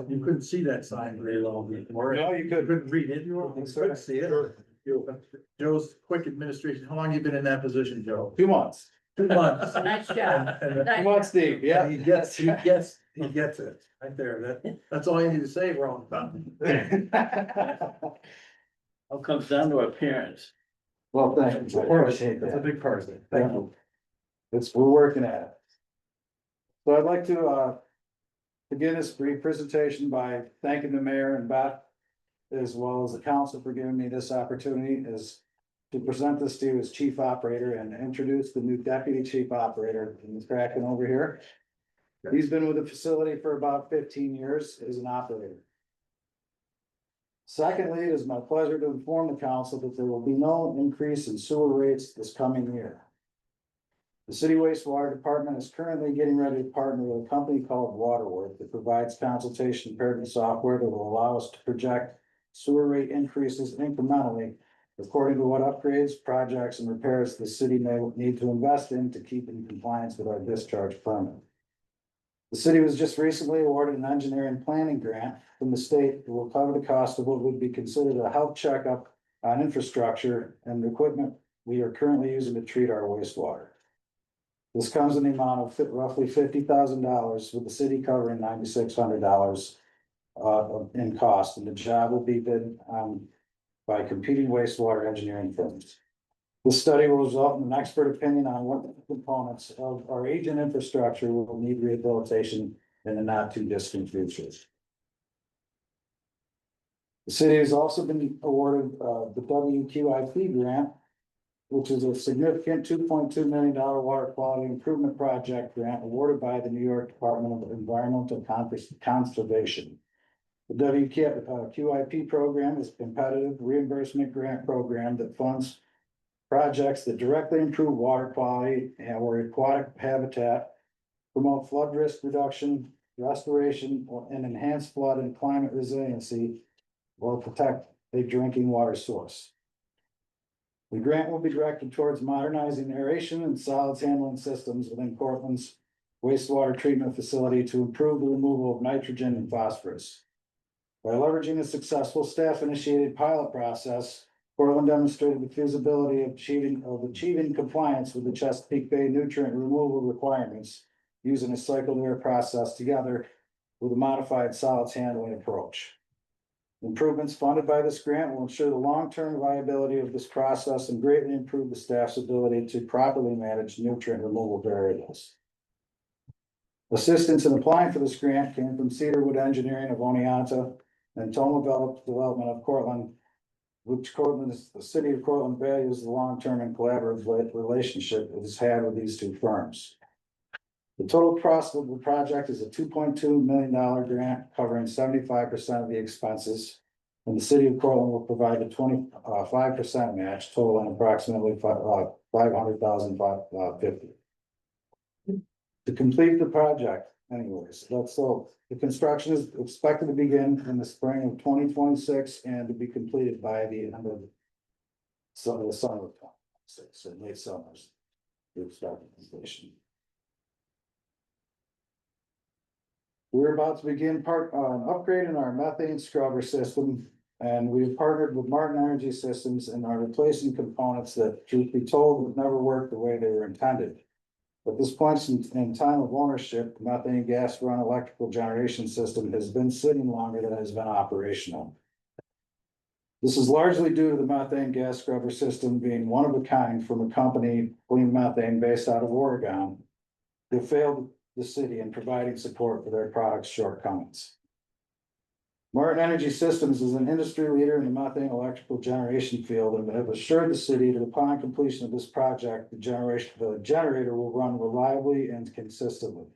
you couldn't see that sign very well before. No, you could. Couldn't read it. You couldn't see it. Joe's quick administration. How long you been in that position, Joe? 2 months. 2 months. Nice job. And 2 months, Steve, yeah. he gets it right there. That's all you need to say, wrong. All comes down to appearance. Well, thank you. I appreciate That's a that. big part of it. Thank you. We're working at it. So I'd like to begin this brief presentation by thanking the mayor and Beth, as well as the council for giving me this opportunity to present this to you as chief operator and introduce the new deputy chief operator, Ms. Kraken over here. He's been with the facility for about 15 years as an operator. Secondly, it is my pleasure to inform the council that there will be no increase in sewer rates this coming year. The city wastewater department is currently getting ready to partner with a company called Waterworth that provides consultation and parenting software that will allow us to project sewer rate increases incrementally according to what upgrades, projects, and repairs the city may need to invest in to keep in compliance with our discharge permit. The city was just recently awarded an engineering planning grant from the state that will cover the cost of what would be considered a health checkup on infrastructure and the equipment we are currently using to treat our wastewater. This comes in the amount of roughly $50,000, with the city covering $9,600 in cost, and the job will be bid by competing wastewater engineering firms. This study will result in an expert opinion on what components of our aging infrastructure will need rehabilitation in the not too distant future. The city has also been awarded the WQIP grant, which is a significant $2.2 million water quality improvement project grant awarded by the New York Department of Environmental Conservation. The WQIP program is a competitive reimbursement grant program that funds projects that directly improve water quality or aquatic habitat, promote flood risk reduction, restoration, and enhance flood and climate resiliency, or protect a drinking water source. The grant will be directed towards modernizing aeration and solids handling systems within Cortland's wastewater treatment facility to improve the removal of nitrogen and phosphorus. By leveraging a successful staff-initiated pilot process, Portland demonstrated the feasibility of achieving compliance with the Chesapeake Bay nutrient removal requirements using a cycled air process together with a modified solids handling approach. Improvements funded by this grant will ensure the long-term viability of this process and greatly improve the staff's ability to properly manage nutrient removal variables. Assistance in applying for this grant came from Cedarwood Engineering of Oneonta and Toma Development of Cortland, which the city of Cortland values the long-term and collaborative relationship it has had with these two firms. The total cost of the project is a $2.2 million grant covering 75% of the expenses. And the city of Cortland will provide a 25% match, totaling approximately $500,550. To complete the project, anyways, the construction is expected to begin in the spring of 2026 and to be completed by the end of the summer of 2026, so late summers. We expect completion. We're about to begin upgrading our methane scrubber system, and we've partnered with Martin Energy Systems and are replacing components that, truth be told, would never work the way they were intended. At this point in time of ownership, the methane gas run electrical generation system has been sitting longer than it has been operational. This is largely due to the methane gas scrubber system being one of a kind from a company, Clean Methane, based out of Oregon, who failed the city in providing support for their product's shortcomings. Martin Energy Systems is an industry leader in the methane electrical generation field and have assured the city that upon completion of this project, the generator will run reliably and consistently.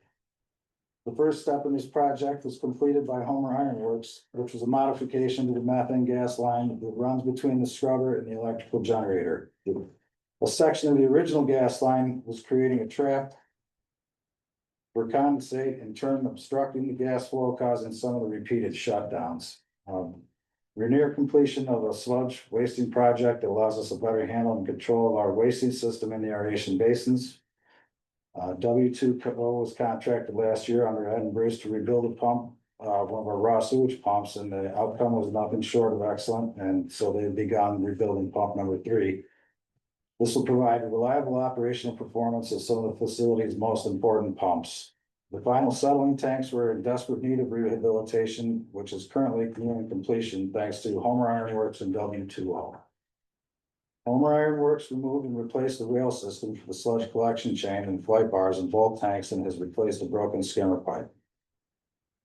The first step in this project was completed by Homer Iron Works, which was a modification to the methane gas line that runs between the scrubber and the electrical generator. A section of the original gas line was creating a trap for condensate, in turn obstructing the gas flow, causing some of the repeated shutdowns. We're near completion of a sludge wasting project that allows us a better handle and control of our wasting system in the aeration basins. W2 was contracted last year under Ed and Bruce to rebuild a pump, one of our raw sewage pumps, and the outcome was nothing short of excellent, and so they've begun rebuilding pump number 3. This will provide reliable operational performance of some of the facility's most important pumps. The final settling tanks were in desperate need of rehabilitation, which is currently nearing completion thanks to Homer Iron Works and W2O. Homer Iron Works removed and replaced the rail system for the sludge collection chain and flight bars in both tanks and has replaced a broken skimmer pipe.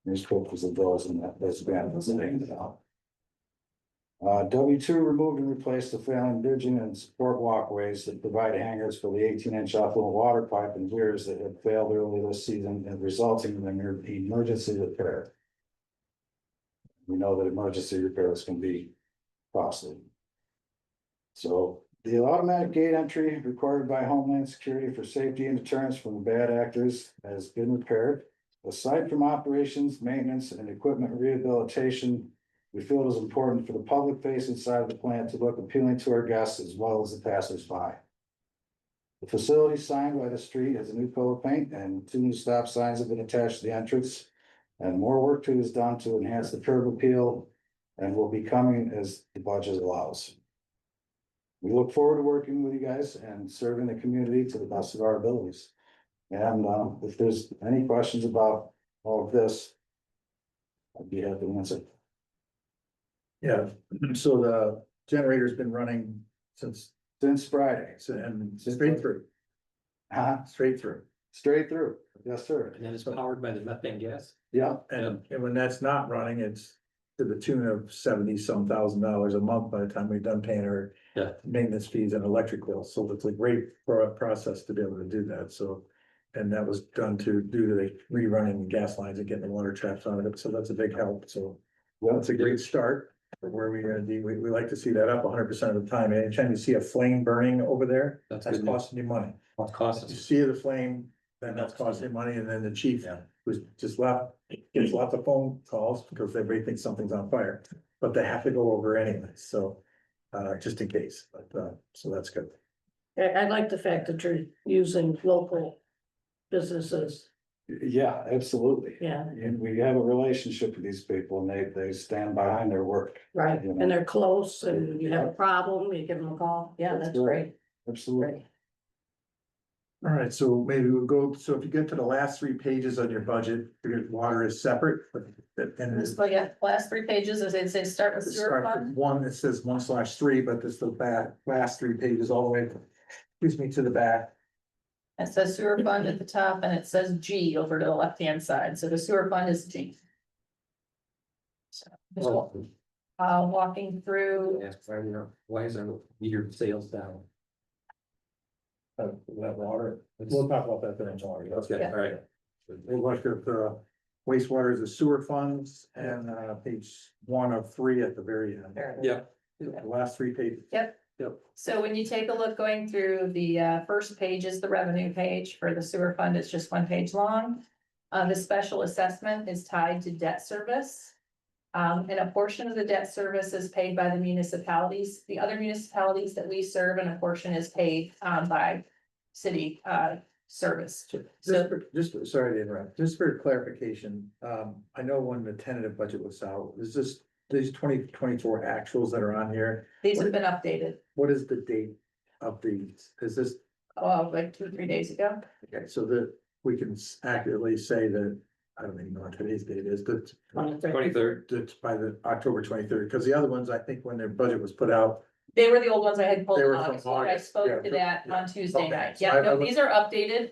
Here's pictures of those in that band that's taken out. W2 removed and replaced the failing bridging and support walkways that provide hangers for the 18-inch effluent water pipe and weirs that had failed early this season and resulting in an emergency repair. We know that emergency repairs can be costly. So the automatic gate entry required by Homeland Security for safety and deterrence from bad actors has been repaired. Aside from operations, maintenance, and equipment rehabilitation, we feel it is important for the public facing side of the plant to look appealing to our guests as well as the passersby. The facility signed by the street has a new coat of paint and 2 new stop signs have been attached to the entrance. And more work too is done to enhance the curb appeal and will be coming as the budget allows. We look forward to working with you guys and serving the community to the best of our abilities. And if there's any questions about all of this, I'd be happy to answer. Yeah, so the generator's been running since Friday. and straight through, straight through. Straight through. Yes, sir. And then it's powered by the methane gas. Yeah. And when that's not running, it's to the tune of $70-some thousand a month by the time we've done paying our maintenance fees and electric bills. So it's a great process to be able to do that. So, and that was done due to the rerunning gas lines and getting the water traps out of it. So that's a big help. So that's a great start for where we're gonna be. We like to see that up 100% of the time. Anytime you see a flame burning over there, That's that's good news. costing you money. What If costs you us? see the flame, then that's costing money, and then the chief who's just left, gets lots of phone calls because everybody thinks something's on fire. But they have to go over anyway, so just in case, but so that's good. I like the fact that you're using local businesses Yeah, absolutely. Yeah, And we have a relationship with these people and they stand behind their work. right, You know. and they're close, and you have a problem, you give them a call, yeah, that's great. Absolutely. All right, so maybe we'll go, so if you get to the last 3 pages on your budget, your water is separate, but. And This, but yeah, last 3 pages, as it says, start with sewer start with fund. one that says 1/3, but this the last 3 pages all the way, excuse me, to the back. It says sewer fund at the top and it says G over to the left-hand side. So the sewer fund is G. So, just walking through, Yeah, why is our meter sales down? That water, we'll talk about that then. Okay, Yeah. all right. We'll look at wastewater is the sewer funds and page 1 of 3 at the very end. Yeah. The last 3 pages. Yep. Yep. So when you take a look going through the first page is the revenue page for the sewer fund. It's just 1 page long. The special assessment is tied to debt service. And a portion of the debt service is paid by the municipalities, the other municipalities that we serve, and a portion is paid by city service. Just, sorry to interrupt, just for clarification, I know when the tentative budget was out, is this, these 2024 actuals that are on here, These have been updated, what is the date of these? Is this, like 2 or 3 days ago. okay, so that we can accurately say that, I don't even know what today's date is, that 23rd. that's by the October 23rd, because the other ones, I think when their budget was put out, They were the old ones I had pulled They were in from August. I August, spoke yeah. to that on Tuesday Okay. night. So Yeah, I no, was- these are updated.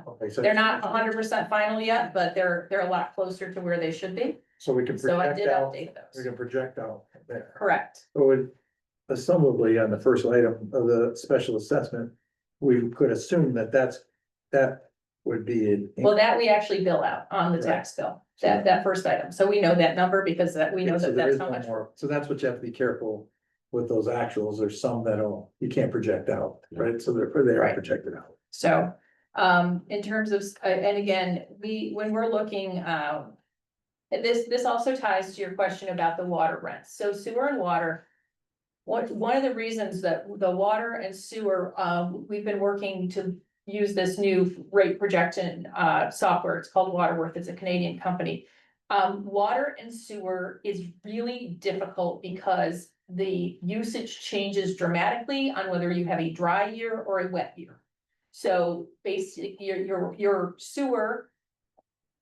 okay, so. They're not 100% final yet, but they're a lot closer to where they should be. So we can So I project did out, update we those. can project out there. Correct. So it, assumably on the first item of the special assessment, we could assume that that would be it. Well, that we actually bill out on the tax bill, that first item. So we know that number because we know So that there that's is how one much. more. So that's what you have to be careful with those actuals. There's some that'll, you can't project out, right? So they are Right. projected out. So, in terms of, and again, when we're looking, this also ties to your question about the water rents. So sewer and water. One of the reasons that the water and sewer, we've been working to use this new rate projection, software. It's called Waterworth. It's a Canadian company. Water and sewer is really difficult because the usage changes dramatically on whether you have a dry year or a wet year. So basically, your sewer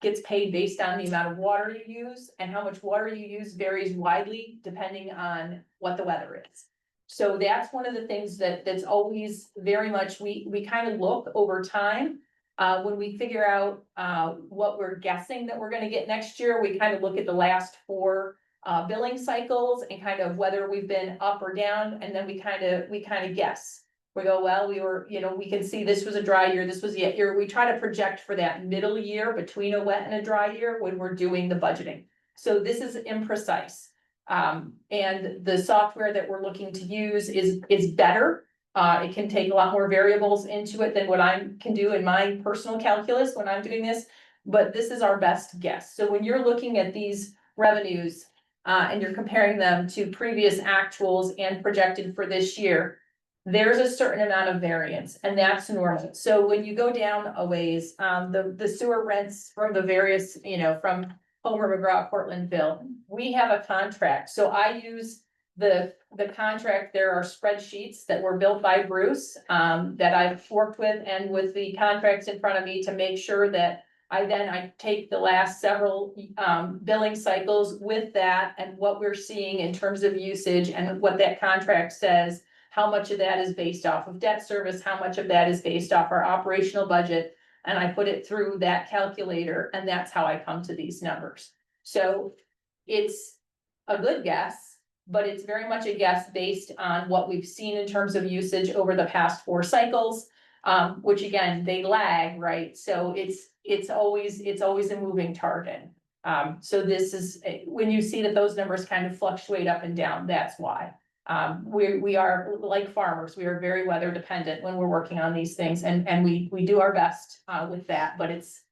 gets paid based on the amount of water you use, and how much water you use varies widely depending on what the weather is. So that's one of the things that's always very much, we kind of look over time. When we figure out what we're guessing that we're gonna get next year, we kind of look at the last 4 billing cycles and kind of whether we've been up or down, and then we kind of guess. We go, well, we were, we can see this was a dry year, this was the year. We try to project for that middle year between a wet and a dry year when we're doing the budgeting. So this is imprecise. And the software that we're looking to use is better. It can take a lot more variables into it than what I can do in my personal calculus when I'm doing this. But this is our best guess. So when you're looking at these revenues, and you're comparing them to previous actuals and projected for this year, there's a certain amount of variance, and that's normal. So when you go down a ways, the sewer rents from the various, from Homer, McGraw, Portlandville, we have a contract. So I use the contract. There are spreadsheets that were built by Bruce, that I've worked with, and with the contracts in front of me to make sure that I take the last several billing cycles with that and what we're seeing in terms of usage and what that contract says. How much of that is based off of debt service, how much of that is based off our operational budget. And I put it through that calculator, and that's how I come to these numbers. So it's a good guess, but it's very much a guess based on what we've seen in terms of usage over the past 4 cycles. Which again, they lag, right? So it's always a moving target. So this is, when you see that those numbers kind of fluctuate up and down, that's why. We are like farmers, we are very weather dependent when we're working on these things, and we do our best with that, but it's.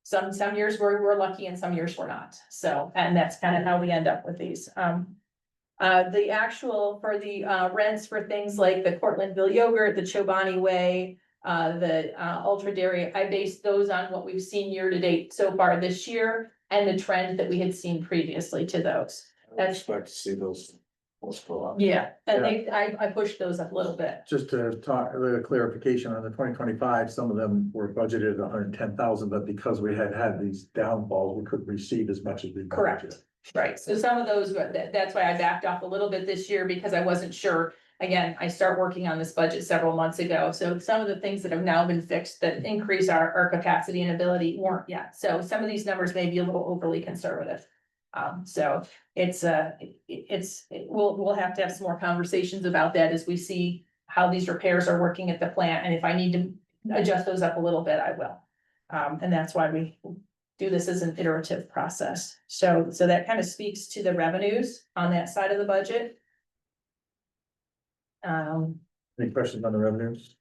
Some years we're lucky and some years we're not, so, and that's kind of how we end up with these. The actual for the rents for things like the Cortlandville yogurt, the Chobani Way, the Ultra Dairy, I based those on what we've seen year to date so far this year and the trend that we had seen previously to those. I would expect to see those go up. Yeah, and I pushed those up a little bit. Just to talk, a little clarification on the 2025, some of them were budgeted 110,000, but because we had these downfalls, we couldn't receive as much as we. Correct. budgeted. Right, so some of those, that's why I backed off a little bit this year because I wasn't sure. Again, I start working on this budget several months ago, so some of the things that have now been fixed that increase our capacity and ability weren't yet. So some of these numbers may be a little overly conservative. So we'll have to have some more conversations about that as we see how these repairs are working at the plant, and if I need to adjust those up a little bit, I will. And that's why we do this as an iterative process. So that kind of speaks to the revenues on that side of the budget. Any questions on the revenues?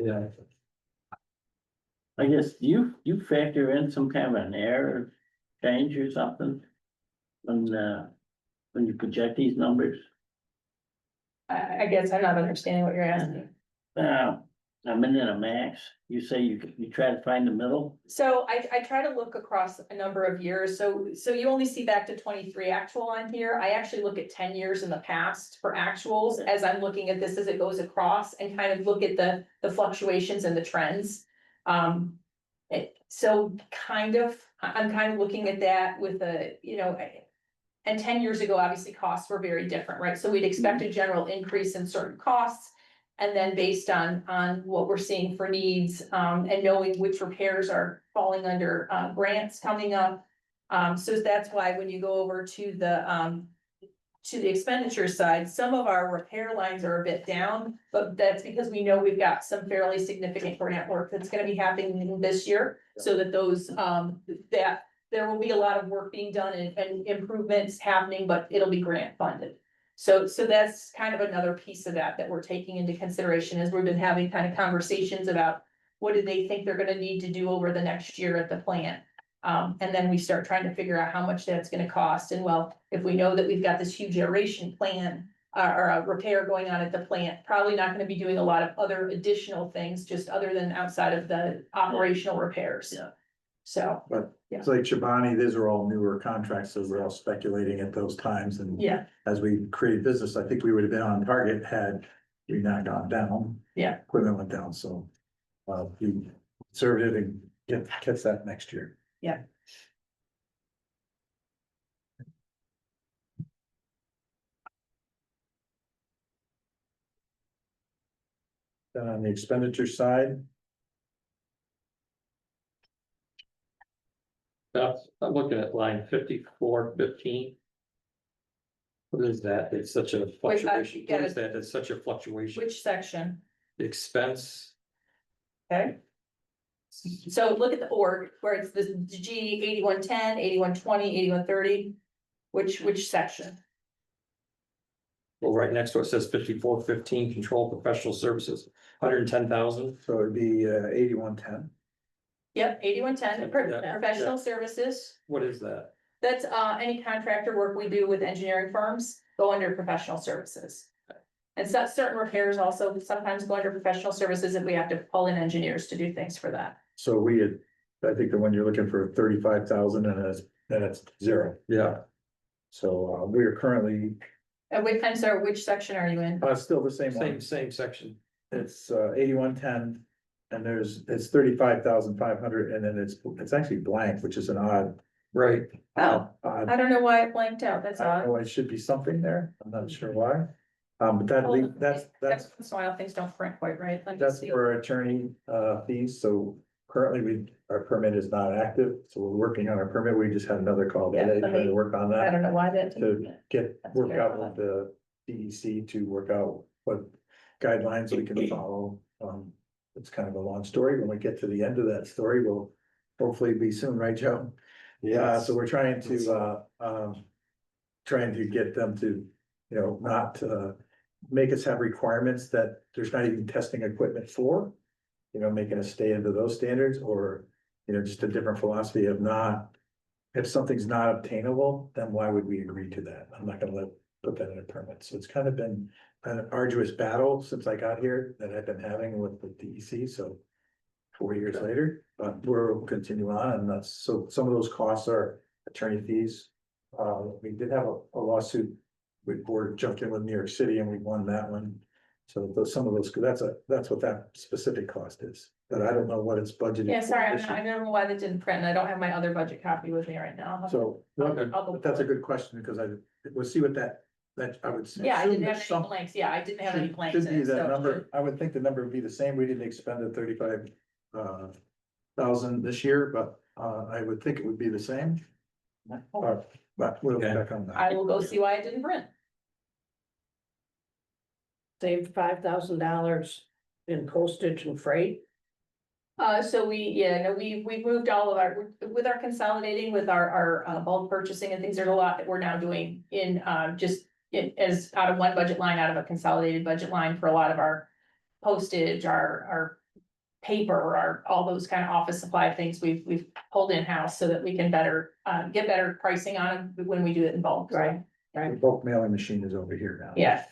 Yeah. I guess you factor in some kind of an error change or something when you project these numbers. I guess I'm not understanding what you're asking. I'm in a max, you say you try to find the middle, So I try to look across a number of years, so you only see back to 23 actual on here, I actually look at 10 years in the past for actuals. As I'm looking at this as it goes across and kind of look at the fluctuations and the trends. So I'm kind of looking at that with and 10 years ago, obviously costs were very different, right? So we'd expect a general increase in certain costs. And then based on what we're seeing for needs, and knowing which repairs are falling under, grants coming up. So that's why when you go over to the expenditure side, some of our repair lines are a bit down. But that's because we know we've got some fairly significant grant work that's gonna be happening this year. So that those, that there will be a lot of work being done and improvements happening, but it'll be grant funded. So that's kind of another piece of that we're taking into consideration as we've been having kind of conversations about what do they think they're gonna need to do over the next year at the plant. And then we start trying to figure out how much that's gonna cost. And well, if we know that we've got this huge aeration plan or a repair going on at the plant, probably not gonna be doing a lot of other additional things, just other than outside of the operational repairs. Yeah. So, But Yeah. it's like Chobani, these are all newer contracts, so we're all speculating at those times, and yeah, as we created business, I think we would have been on target had we not gone down. Yeah. Equipment went down, so be conservative and catch that next year. Yeah. Then on the expenditure side, I'm looking at line 5415. What is that? It's such a fluctuation. What is that? It's such a fluctuation. which section? Expense, Okay. So look at the org where it's the G 8110, 8120, 8130. Which section? well, right next to it says 5415, control professional services, 110,000. so it'd be 8110. Yep, 8110, Yeah. professional services. What is that? That's any contractor work we do with engineering firms go under professional services. And so certain repairs also sometimes go under professional services if we have to pull in engineers to do things for that. So we had, I think the one you're looking for 35,000 and it's zero. Yeah, So we are currently, I'm sorry, which section are you in? still the same one. same section. It's 8110. And it's 35,500 and then it's actually blank, which is an odd. Right. Oh, Odd, I don't know why it blanked out, that's I don't odd. know, it should be something there. I'm not sure why. But Hold on. that's Every once in a while, things don't print quite right. Let me that's see. for attorney fees. So currently our permit is not active. So we're working on our permit. We just had another call Yeah, today let trying me- to work on I that. don't know why that. To get, That's work very out odd. with the DEC to work out what guidelines we can follow. It's kind of a long story. When we get to the end of that story, we'll hopefully be soon, right, Joe? Yeah, so we're trying to get them to, not make us have requirements that there's not even testing equipment for. Making us stay into those standards, or, just a different philosophy of not. If something's not obtainable, then why would we agree to that? I'm not gonna let put that in a permit. So it's kind of been an arduous battle since I got here that I've been having with the DEC, so 4 years later, but we'll continue on, and that's, so some of those costs are attorney fees. We did have a lawsuit, we board jumped in with New York City and we won that one. So those, some of those, that's what that specific cost is, but I don't know what it's budgeted. Yeah, sorry, for this I year. don't know why that didn't print, and I don't have my other budget copy with me right now. So, I'll go but that's a pull it. good question, because we'll see what that I would say. Yeah, I didn't assume have that any some- blanks, yeah, I didn't have any should- blanks Should in be it, that so. number, I would think the number would be the same, we didn't expend the 35 thousand this year, but I would think it would be the same. But we'll Okay. check on that. I will go see why it didn't print. Saved $5,000 in postage and freight. So we've moved all of our, with our consolidating with our bulk purchasing and things, there's a lot that we're now doing in, just as out of one budget line, out of a consolidated budget line for a lot of our postage, our paper, all those kind of office supply things we've pulled in-house so that we can better, get better pricing on them when we do it in bulk. Right. The bulk mailing machine is over here now. Yeah,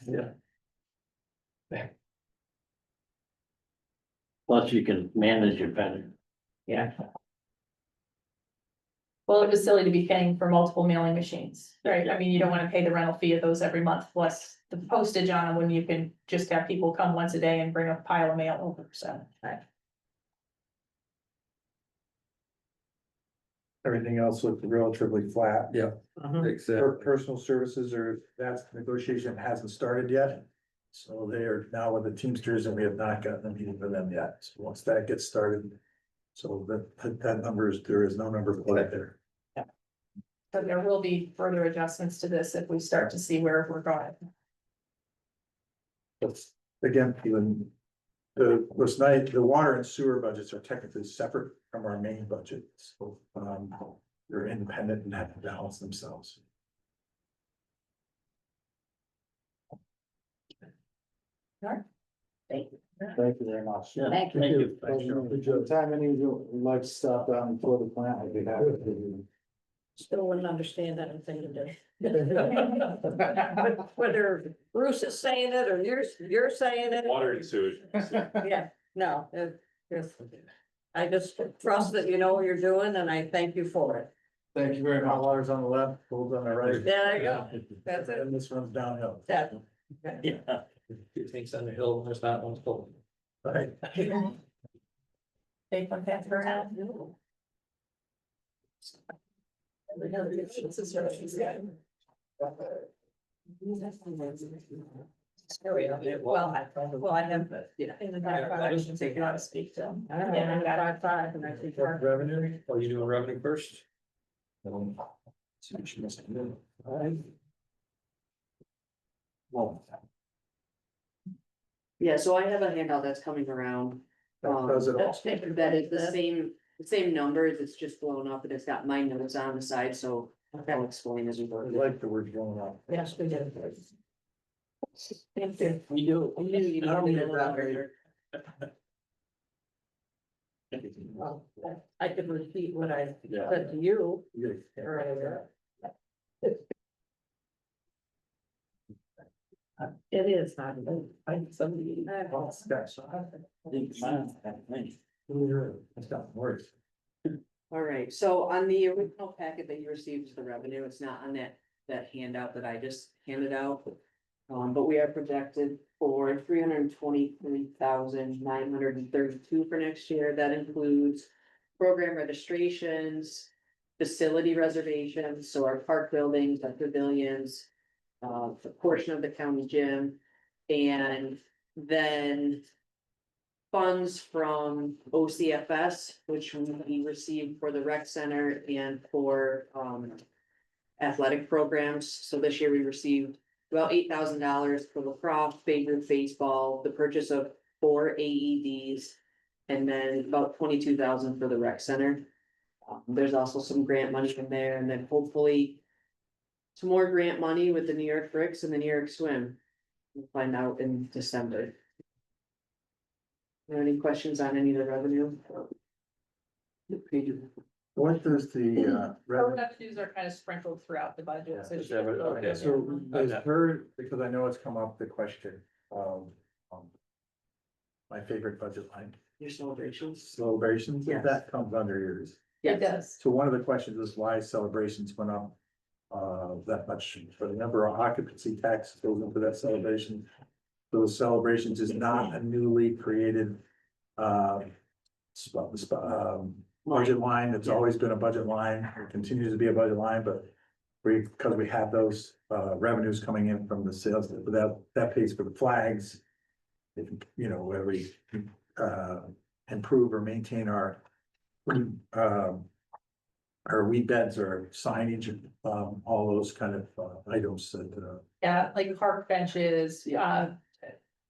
Plus you can manage it better. yeah. Well, it was silly to be paying for multiple mailing machines, right? I mean, you don't wanna pay the rental fee of those every month, plus the postage on them when you can just have people come once a day and bring a pile of mail over, so. Everything else looked relatively flat. Yeah, exactly. Personal services that negotiation hasn't started yet. So they are now with the Teamsters and we have not gotten a meeting with them yet. So once that gets started. So that number is, there is no number for that there. So there will be further adjustments to this if we start to see where we're going. But again, even the water and sewer budgets are technically separate from our main budget. So they're independent and have to balance themselves. Thank you. Thank you very much. Yeah, Thank you. thank you. Anytime any of you would like to stop down and tour the plant, I'd be happy to. Still wouldn't understand anything to do. Whether Bruce is saying it or you're saying it. Water and sewage. Yeah, no, I just trust that you know what you're doing and I thank you for it. Thank you very much. Water's on the left, pool's on the right. There you go. That's it. And this runs downhill. That- Yeah. Two things on the hill, there's not one's full. Right. Take one pass for now. Well, I have, in the back, I should take it out to speak to. I don't know, I got 5 and I think. Revenue, are you doing revenue first? Yeah, so I have a handout that's coming around. That does it all. That's taken. That is the same numbers, it's just blown up and it's got my notes on the side, so I'll explain as we I go. like the word going on. Yes, we did. Thank you. We do. I knew you I don't needed need a it little that way. bit. Well, I could repeat what I Yeah. said to you earlier. It is not. Find somebody. It's not worse. All right, so on the original packet that you received for the revenue, it's not on that handout that I just handed out. But we are projected for 323,932 for next year. That includes program registrations, facility reservations, so our park buildings, our pavilions, a portion of the county gym, and then funds from OCFS, which we received for the rec center and for athletic programs. So this year we received about $8,000 for lacrosse, Babe Ruth baseball, the purchase of 4 AEDs, and then about 22,000 for the rec center. There's also some grant money from there, and then hopefully some more grant money with the New York Bricks and the New York Swim. We'll find out in December. Are there any questions on any of the revenue? What does the, revenue? Revenues are kind of sprinkled throughout the budget. So Yeah, it's is that what- okay, So is her, because I know it's come up, the question of, my favorite budget line, Your celebrations. celebrations, Yes. that comes under yours. It does. So one of the questions is why celebrations went up, that much, for the number of occupancy tax goes into that celebration. Those celebrations is not a newly created, budget line, it's always been a budget line, it continues to be a budget line, but because we have those, revenues coming in from the sales, that pays for the flags. If, you know, where we, improve or maintain our, our weed beds or signage, all those kind of, items that, Yeah, like park benches,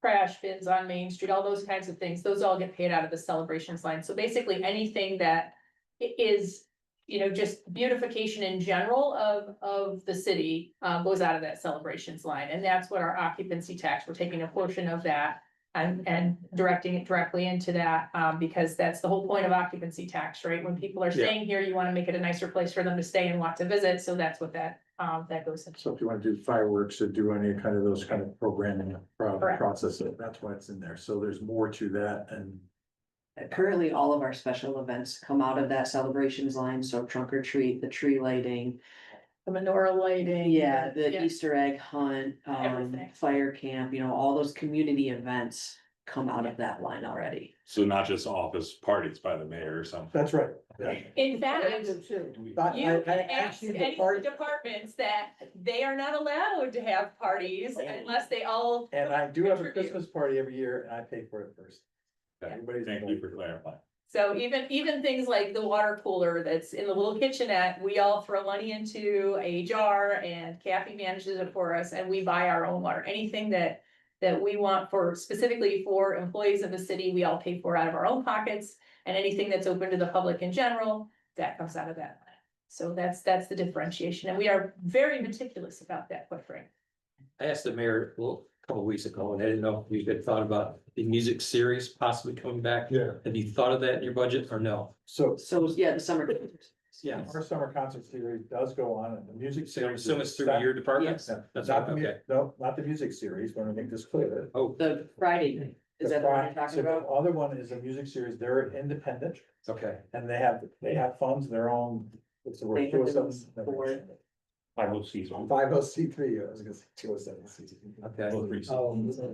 trash bins on Main Street, all those kinds of things, those all get paid out of the celebrations line. So basically anything that is, you know, just beautification in general of the city, goes out of that celebrations line. And that's what our occupancy tax, we're taking a portion of that and directing it directly into that, because that's the whole point of occupancy tax, right? When people are Yeah. staying here, you want to make it a nicer place for them to stay and want to visit. So that's what that goes into. so if you want to do fireworks or do any kind of those kind of programming, Correct. process, that's why it's in there. So there's more to that and. Currently, all of our special events come out of that celebrations line, so trunk or treat, the tree lighting. The menorah lighting. Yeah, the Easter egg hunt, Everything. fire camp, you know, all those community events come out of that line already. So not just office parties by the mayor or something. That's right. In fact, But you can ask any departments that they are not allowed to have parties unless they all. And I do have a contribute. Christmas party every year and I pay for it first. Everybody's. Thank you for clarifying. So even things like the water cooler that's in the little kitchenette, we all throw money into a jar and Kathy manages it for us and we buy our own water. Anything that we want for specifically for employees of the city, we all pay for out of our own pockets. And anything that's open to the public in general, that comes out of that. So that's the differentiation. And we are very meticulous about that, quite frankly. I asked the mayor, well, a couple weeks ago, and I didn't know if you had thought about the music series possibly coming back. Yeah. Have you thought of that in your budget or no? So So, yeah, the summer. Yeah. our summer concert series does go on and the music So I'm series. assuming it's through your department? Yeah, That's not the, okay. no, not the music series, want to make this clear. Oh, The Friday, night. Is that the one you're So talking the about? other one is a music series, they're independent okay. and they have funds, their own. It's a They have their own 207. board. I will see some. 50C3, I was gonna say 207C. Okay.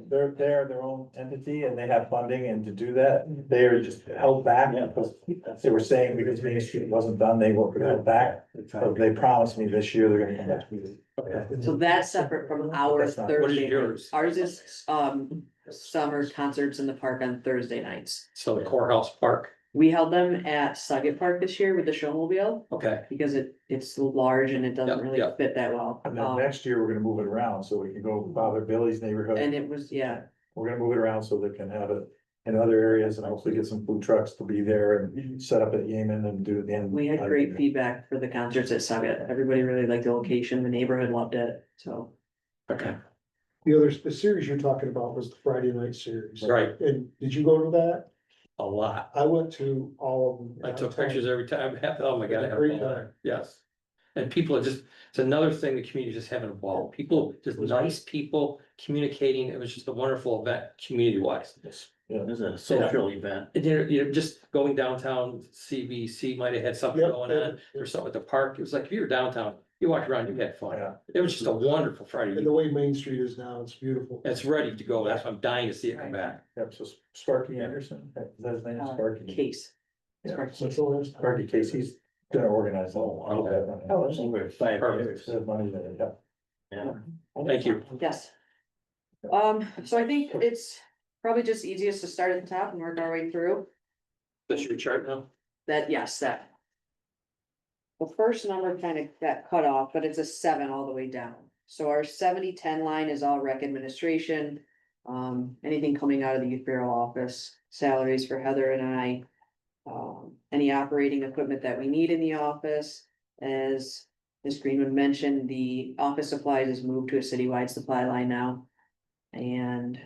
They're their own entity and they have funding and to do that, they are just held back because they were saying because Main Street wasn't done, they were held back. But they promised me this year they're gonna come back. Okay. So that's separate from our That's not- What is Thursday. night. yours? Ours is, summer concerts in the park on Thursday nights. So the courthouse park, We held them at Suggit Park this year with the showmobile okay, because it's large and it doesn't Yep, really yep. fit that well. And then next year, we're gonna move it around so we can go Father Billy's neighborhood. And it was, yeah, We're gonna move it around so they can have it in other areas and hopefully get some food trucks to be there and set up at Yemen and do it then. we had great feedback for the concerts at Suggit. Everybody really liked the location. The neighborhood loved it, so. okay, The series you're talking about was the Friday night series. right, And did you go to that? a lot. I went to all of them. I took pictures every time, oh my God. I have Great fun. time. Yes. And people are just, it's another thing the community just having involved, people, just nice people communicating, it was just a wonderful event, community wise. Yeah. It was a social event. And you know, just going downtown, CBC might have had something Yep, going yeah, on, or something at the park, it was like, if you were downtown, you walked around, you had fun. Yeah. It was just a wonderful Friday, And the way Main Street is now, it's beautiful. it's ready to go, that's why I'm dying to see it come back. Yep, so Sparky Anderson, is that his name? Sparky? Case. Yeah, Sparky. so Sparky Case, he's gonna organize. Over 5 years. There's money there, yeah. Yeah. Thank you. Yes. So I think it's probably just easiest to start at the top and work our way through. That's your chart now? That, yes, that. The first number kind of got cut off, but it's a 7 all the way down. So our 70-10 line is all rec administration. Anything coming out of the youth bureau office, salaries for Heather and I. Any operating equipment that we need in the office. As Ms. Greenwood mentioned, the office supplies is moved to a citywide supply line now. And,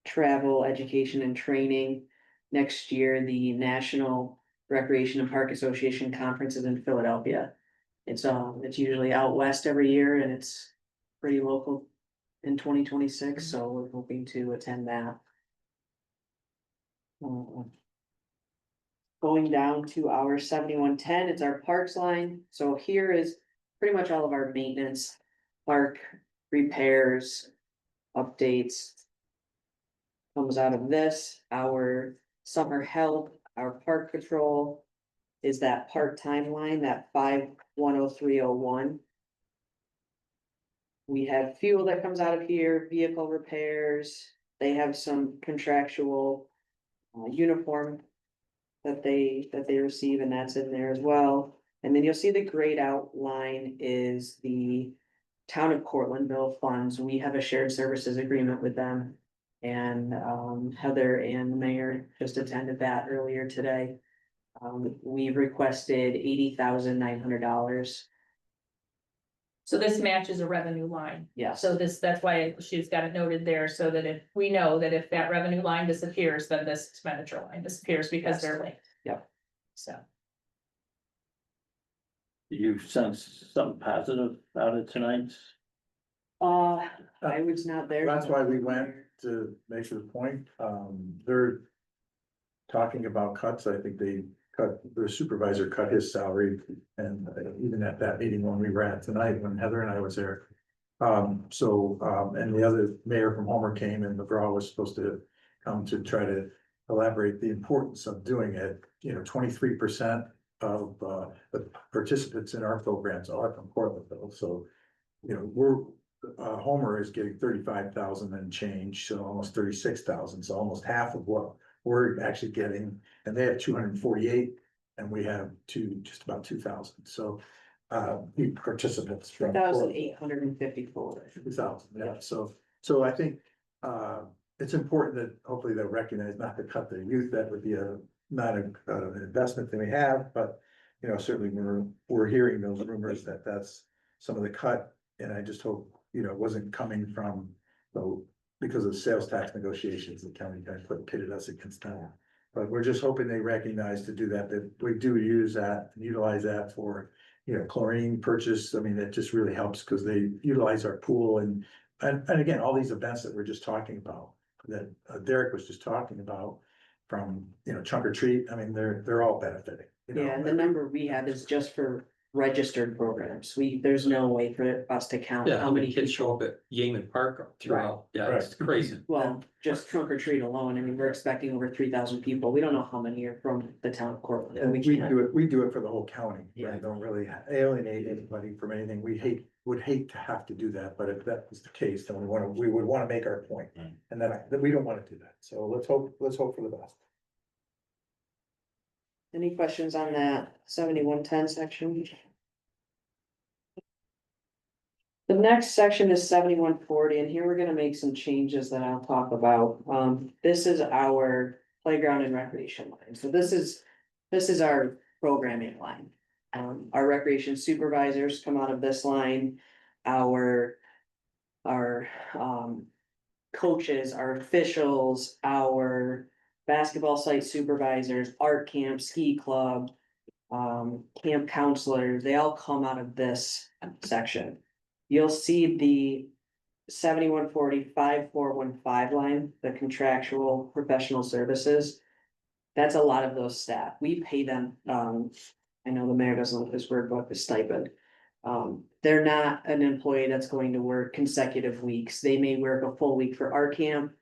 travel, education and training. Next year, the national Recreation and Park Association conferences in Philadelphia. It's usually out west every year and it's pretty local in 2026, so we're hoping to attend that. Going down to our 7110, it's our parks line. So here is pretty much all of our maintenance, park repairs, updates. Comes out of this, our summer help, our park patrol is that part-time line, that 510301. We have fuel that comes out of here, vehicle repairs, they have some contractual uniform that they receive, and that's in there as well. And then you'll see the grayed out line is the town of Cortlandville funds. We have a shared services agreement with them. And Heather and the mayor just attended that earlier today. We requested $80,900. So this matches a revenue line. Yes. So that's why she's got it noted there, so that if we know that if that revenue line disappears, then this expenditure line disappears because they're linked. Yep. So. You sense something positive out of tonight's? I was not there. That's why we went to make the point, they're talking about cuts, I think their supervisor cut his salary, and even at that meeting when we were at tonight, when Heather and I was there. And the other mayor from Homer came, and McGraw was supposed to come to try to elaborate the importance of doing it. 23% of the participants in our programs are from Portlandville, so Homer is getting 35,000 and change, so almost 36,000, so almost half of what we're actually getting, and they have 248, and we have just about 2,000, so participants from. 1,854. 2,000, yeah, so I think it's important that hopefully they'll recognize not to cut the youth, that would be not an investment that we have, but certainly we're hearing those rumors that that's some of the cut, and I just hope it wasn't coming from, because of sales tax negotiations, the county kind of pitted us against that. But we're just hoping they recognize to do that we do use that, utilize that for, chlorine purchase. I mean, it just really helps because they utilize our pool and again, all these events that we're just talking about, that Derek was just talking about from, trunk or treat. I mean, they're all benefiting. Yeah, and the number we have is just for registered programs. There's no way for us to count Yeah, how many kids show up at Yeaman Park throughout, yeah, it's crazy. Well, just trunk or treat alone, I mean, we're expecting over 3,000 people. We don't know how many are from the town of Cortland. And We we can't. we do it for the whole county. Yeah. We don't really alienate anybody from anything. We would hate to have to do that, but if that was the case, then we would want to make our point. And then we don't want to do that. So let's hope for the best. Any questions on that 7110 section? The next section is 7140, and here we're gonna make some changes that I'll talk about. This is our playground and recreation line. So this is our programming line. Our recreation supervisors come out of this line. Our coaches, our officials, our basketball site supervisors, art camp, ski club, camp counselors, they all come out of this section. You'll see the 7140 5415 line, the contractual professional services. That's a lot of those staff. We pay them, I know the mayor doesn't like this word, but the stipend. They're not an employee that's going to work consecutive weeks. They may work a full week for art camp.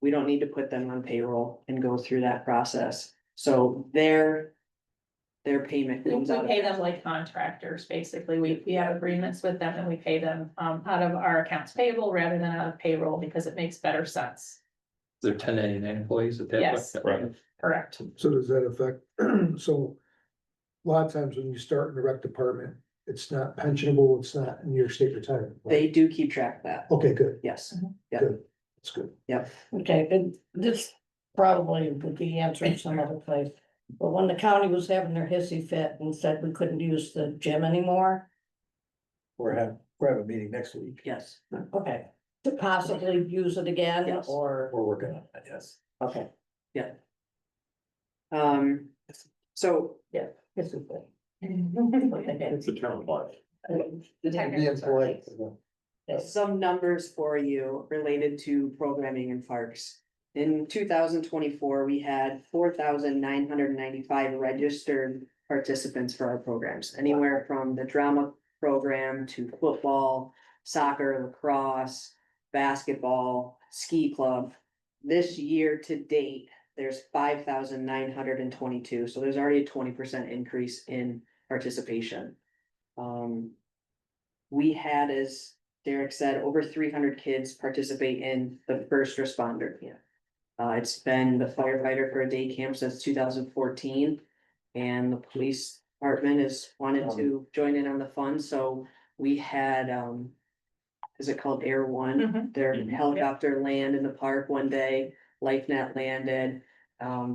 We don't need to put them on payroll and go through that process. So their payment We comes out of. pay them like contractors, basically. We have agreements with them and we pay them out of our accounts payable rather than out of payroll because it makes better sense. They're 1099 employees at that Yes. point. Right. Correct. So does that affect, so a lot of times when you start in the rec department, it's not pensionable, it's not in your state retirement. right? They do keep track of that. Okay, good, Yes, good, that's good. yep. Okay, and this probably would be answered some other place. But when the county was having their hissy fit and said we couldn't use the gym anymore, We're having a meeting next week. Yes, okay, to possibly use it again, Yes. or, We're working on that, yes. okay. yeah. So This is it. It's a term life. Being polite. some numbers for you related to programming in parks. In 2024, we had 4,995 registered participants for our programs, anywhere from the drama program to football, soccer, lacrosse, basketball, ski club. This year to date, there's 5,922, so there's already a 20% increase in participation. We had, as Derek said, over 300 kids participate in the first responder camp. It's been the firefighter for a day camp since 2014. And the police department has wanted to join in on the fun, so we had, is it called Air One? Their helicopter land in the park one day, LifeNet landed.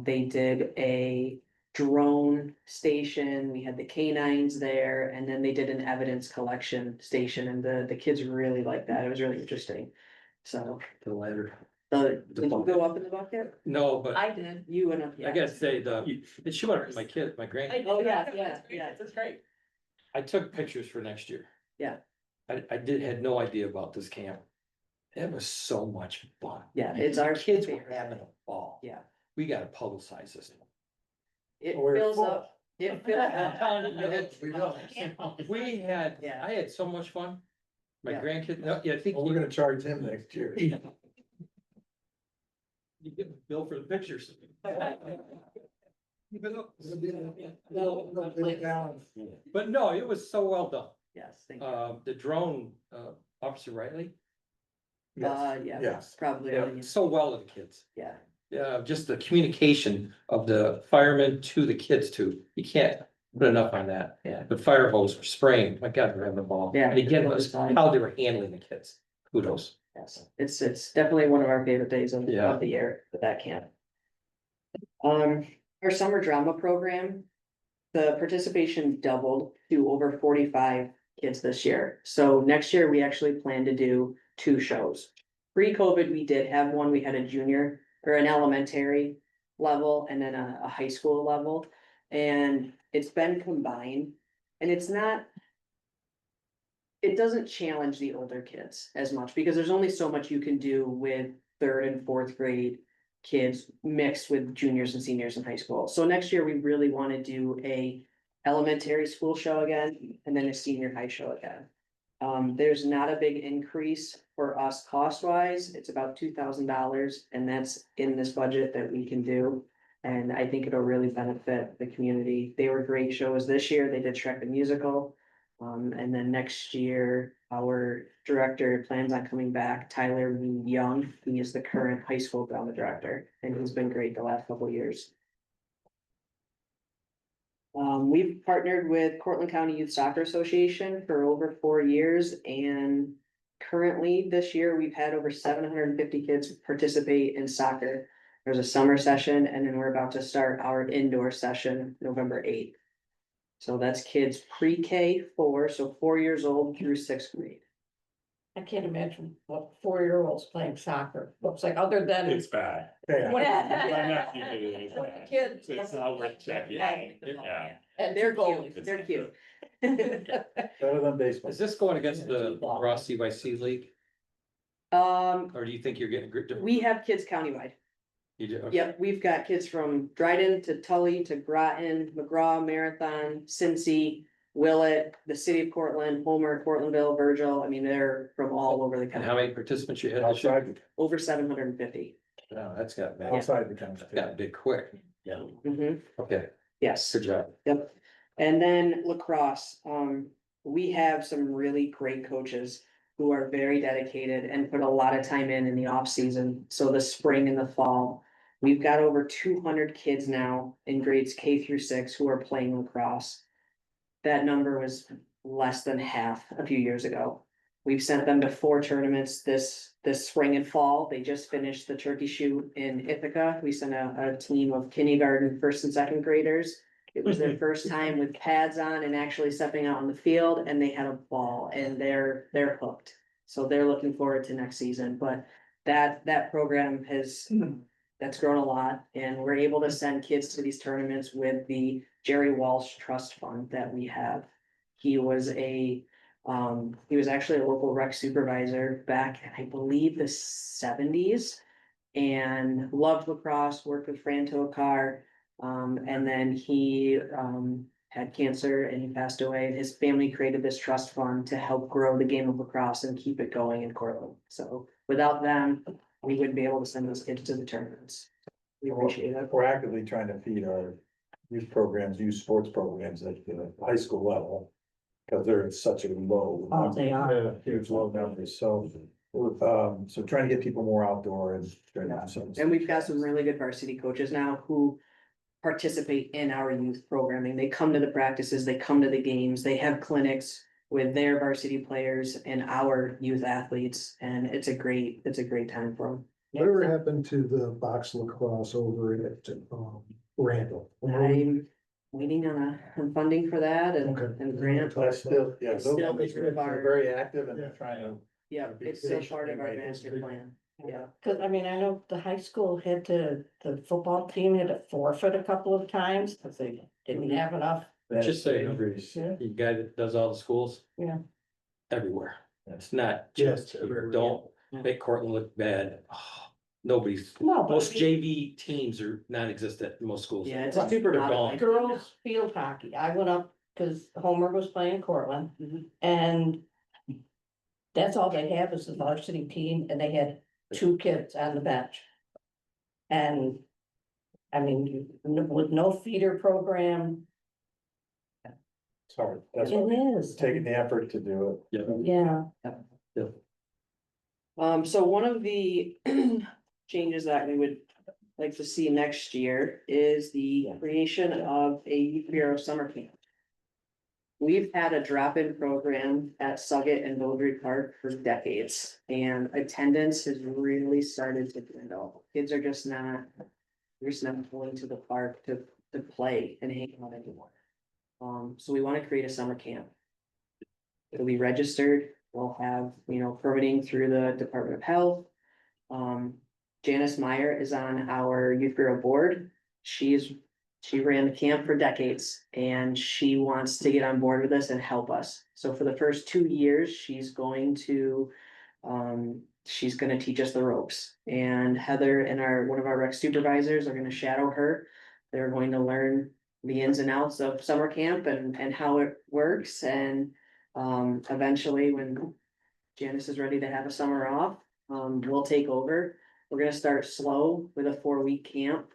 They did a drone station, we had the canines there, and then they did an evidence collection station, and the kids really liked that, it was really interesting. So, The ladder. did you go up in the bucket? No, but I did. You went up, I yeah. gotta say, it showed up my kid, my grand, Oh, yeah. That's great. I took pictures for next year. Yeah. I had no idea about this camp. It was so much fun. Yeah, it's our Kids were favorite. having a ball. Yeah. We gotta publicize this. It We're fills full. up. It fills. We had, Yeah. I had so much fun. My Yeah. grandkid, no, yeah, I think Well, we're gonna charge him next year. you get a bill for the pictures. But no, it was so well done. Yes, thank you. The drone, Officer Riley, Yeah, Yes. probably, so well with the kids. yeah. Just the communication of the firemen to the kids too. You can't put enough on that. Yeah. The fire hose were spraying, my God, they're having a ball. Yeah. And again, it was how they were handling the kids. Kudos. Yes, it's definitely one of our favorite days of Yeah. the year with that camp. Our summer drama program, the participation doubled to over 45 kids this year. So next year, we actually plan to do 2 shows. Pre-COVID, we did have one, we had a junior or an elementary level and then a high school level. And it's been combined, and it's not. It doesn't challenge the older kids as much because there's only so much you can do with 3rd and 4th grade kids mixed with juniors and seniors in high school. So next year, we really want to do a elementary school show again, and then a senior high show again. There's not a big increase for us cost wise. It's about $2,000, and that's in this budget that we can do. And I think it'll really benefit the community. They were great shows this year. They did Shrek the Musical. And then next year, our director plans on coming back, Tyler Young. He is the current high school drama director, and he's been great the last couple of years. We've partnered with Cortland County Youth Soccer Association for over 4 years, and currently this year, we've had over 750 kids participate in soccer. There's a summer session, and then we're about to start our indoor session November 8th. So that's kids pre-K 4, so 4 years old through 6th grade. I can't imagine what 4-year-olds playing soccer looks like, other than. It's bad. Yeah. Kids. It's not worth checking. Yeah. And They're cute, they're cute. Better than baseball. Is this going against the Ross CYC League, Um, or do you think you're getting different? we have kids countywide. You do, okay. Yep, we've got kids from Dryden to Tully to Groton, McGraw, Marathon, Cincy, Willett, the city of Cortland, Homer, Cortlandville, Virgil. I mean, they're from all over the And how country. many participants you had this year? Outside, Over 750. No, that's got, outside the county. got big quick. Yeah. Mhm, Okay, yes. good job. Yep. And then lacrosse, we have some really great coaches who are very dedicated and put a lot of time in the off season. So the spring and the fall, we've got over 200 kids now in grades K through 6 who are playing lacrosse. That number was less than half a few years ago. We've sent them to 4 tournaments this spring and fall. They just finished the turkey shoot in Ithaca. We sent a team of kindergarten, 1st and 2nd graders. It was their first time with pads on and actually stepping out on the field, and they had a ball, and they're hooked. So they're looking forward to next season, but that program has that's grown a lot, and we're able to send kids to these tournaments with the Jerry Walsh Trust Fund that we have. He was he was actually a local rec supervisor back, I believe, the seventies. And loved lacrosse, worked with Fran Tokar, and then he, had cancer and he passed away. His family created this trust fund to help grow the game of lacrosse and keep it going in Cortland. So without them, we wouldn't be able to send those kids to the tournaments. We appreciate it. We're actively trying to feed our youth programs, youth sports programs at the high school level. Cause they're at such a low. Oh, they are. Yeah, huge low numbers, so, so trying to get people more outdoor and. And we've got some really good varsity coaches now who participate in our youth programming. They come to the practices, they come to the games, they have clinics with their varsity players and our youth athletes, and it's a great time for them. Whatever happened to the box lacrosse over at, Randall? I'm waiting on funding for that and, Okay. and grant. That's still, yeah, It's those still guys part of our- are very active and they're trying to. Yeah, it's still part of our master plan. Yeah. Cause I mean, I know the high school the football team had to forfeit a couple of times, cause they didn't have enough. Just so you know, Increase. Yeah. you guy that does all the schools. Yeah. Everywhere. It's not Yes, just, everywhere. don't make Cortland look bad. Nobody's, No, but most JV teams are non-existent in most schools. Yeah, it's a super They're modified. gone. girls field hockey, I went up, cause Homer was playing Cortland, and that's all they have is the varsity team, and they had 2 kids on the bench. And, I mean, with no feeder program, Sorry, that's it why is, taking the effort to do it. Yeah. yeah. So one of the changes that we would like to see next year is the creation of a youth bureau summer camp. We've had a drop-in program at Suggit and Beaudry Park for decades, and attendance has really started to dwindle. Kids are just not going to the park to play and hang out anymore. So we want to create a summer camp. It'll be registered, we'll have, permitting through the Department of Health. Janice Meyer is on our youth bureau board. She ran the camp for decades and she wants to get on board with us and help us. So for the first 2 years, she's going to teach us the ropes. And Heather and one of our rec supervisors are gonna shadow her. They're going to learn the ins and outs of summer camp and how it works. And eventually, when Janice is ready to have a summer off, we'll take over. We're gonna start slow with a 4-week camp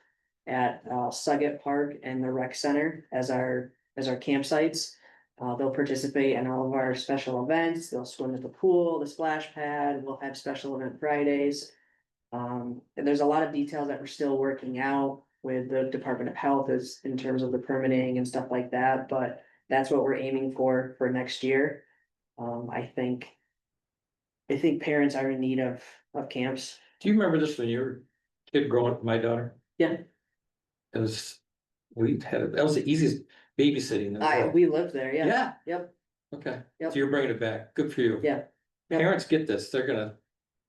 at Suggit Park and the rec center as our campsites. They'll participate in all of our special events. They'll swim at the pool, the splash pad. We'll have special event Fridays. And there's a lot of details that we're still working out with the Department of Health as in terms of the permitting and stuff like that, but that's what we're aiming for next year. I think parents are in need of camps. Do you remember this when you were a kid growing up with my daughter? Yeah. It was, that was the easiest babysitting. in the world. We lived there, yeah. Yeah, Yep, okay, Yep. so you're bringing it back, good for you. yeah. Yep. Parents get this, it's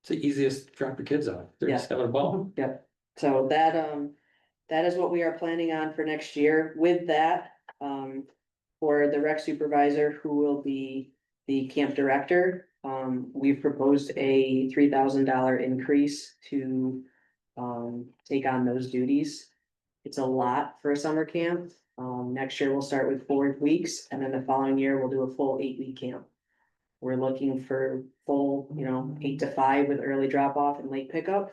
the easiest, drop your kids off, they're just having a ball. Yep, so that is what we are planning on for next year. With that, for the rec supervisor, who will be the camp director, we've proposed a $3,000 increase to take on those duties. It's a lot for a summer camp. Next year we'll start with 4 weeks, and then the following year we'll do a full 8-week camp. We're looking for full, 8 to 5 with early drop off and late pickup.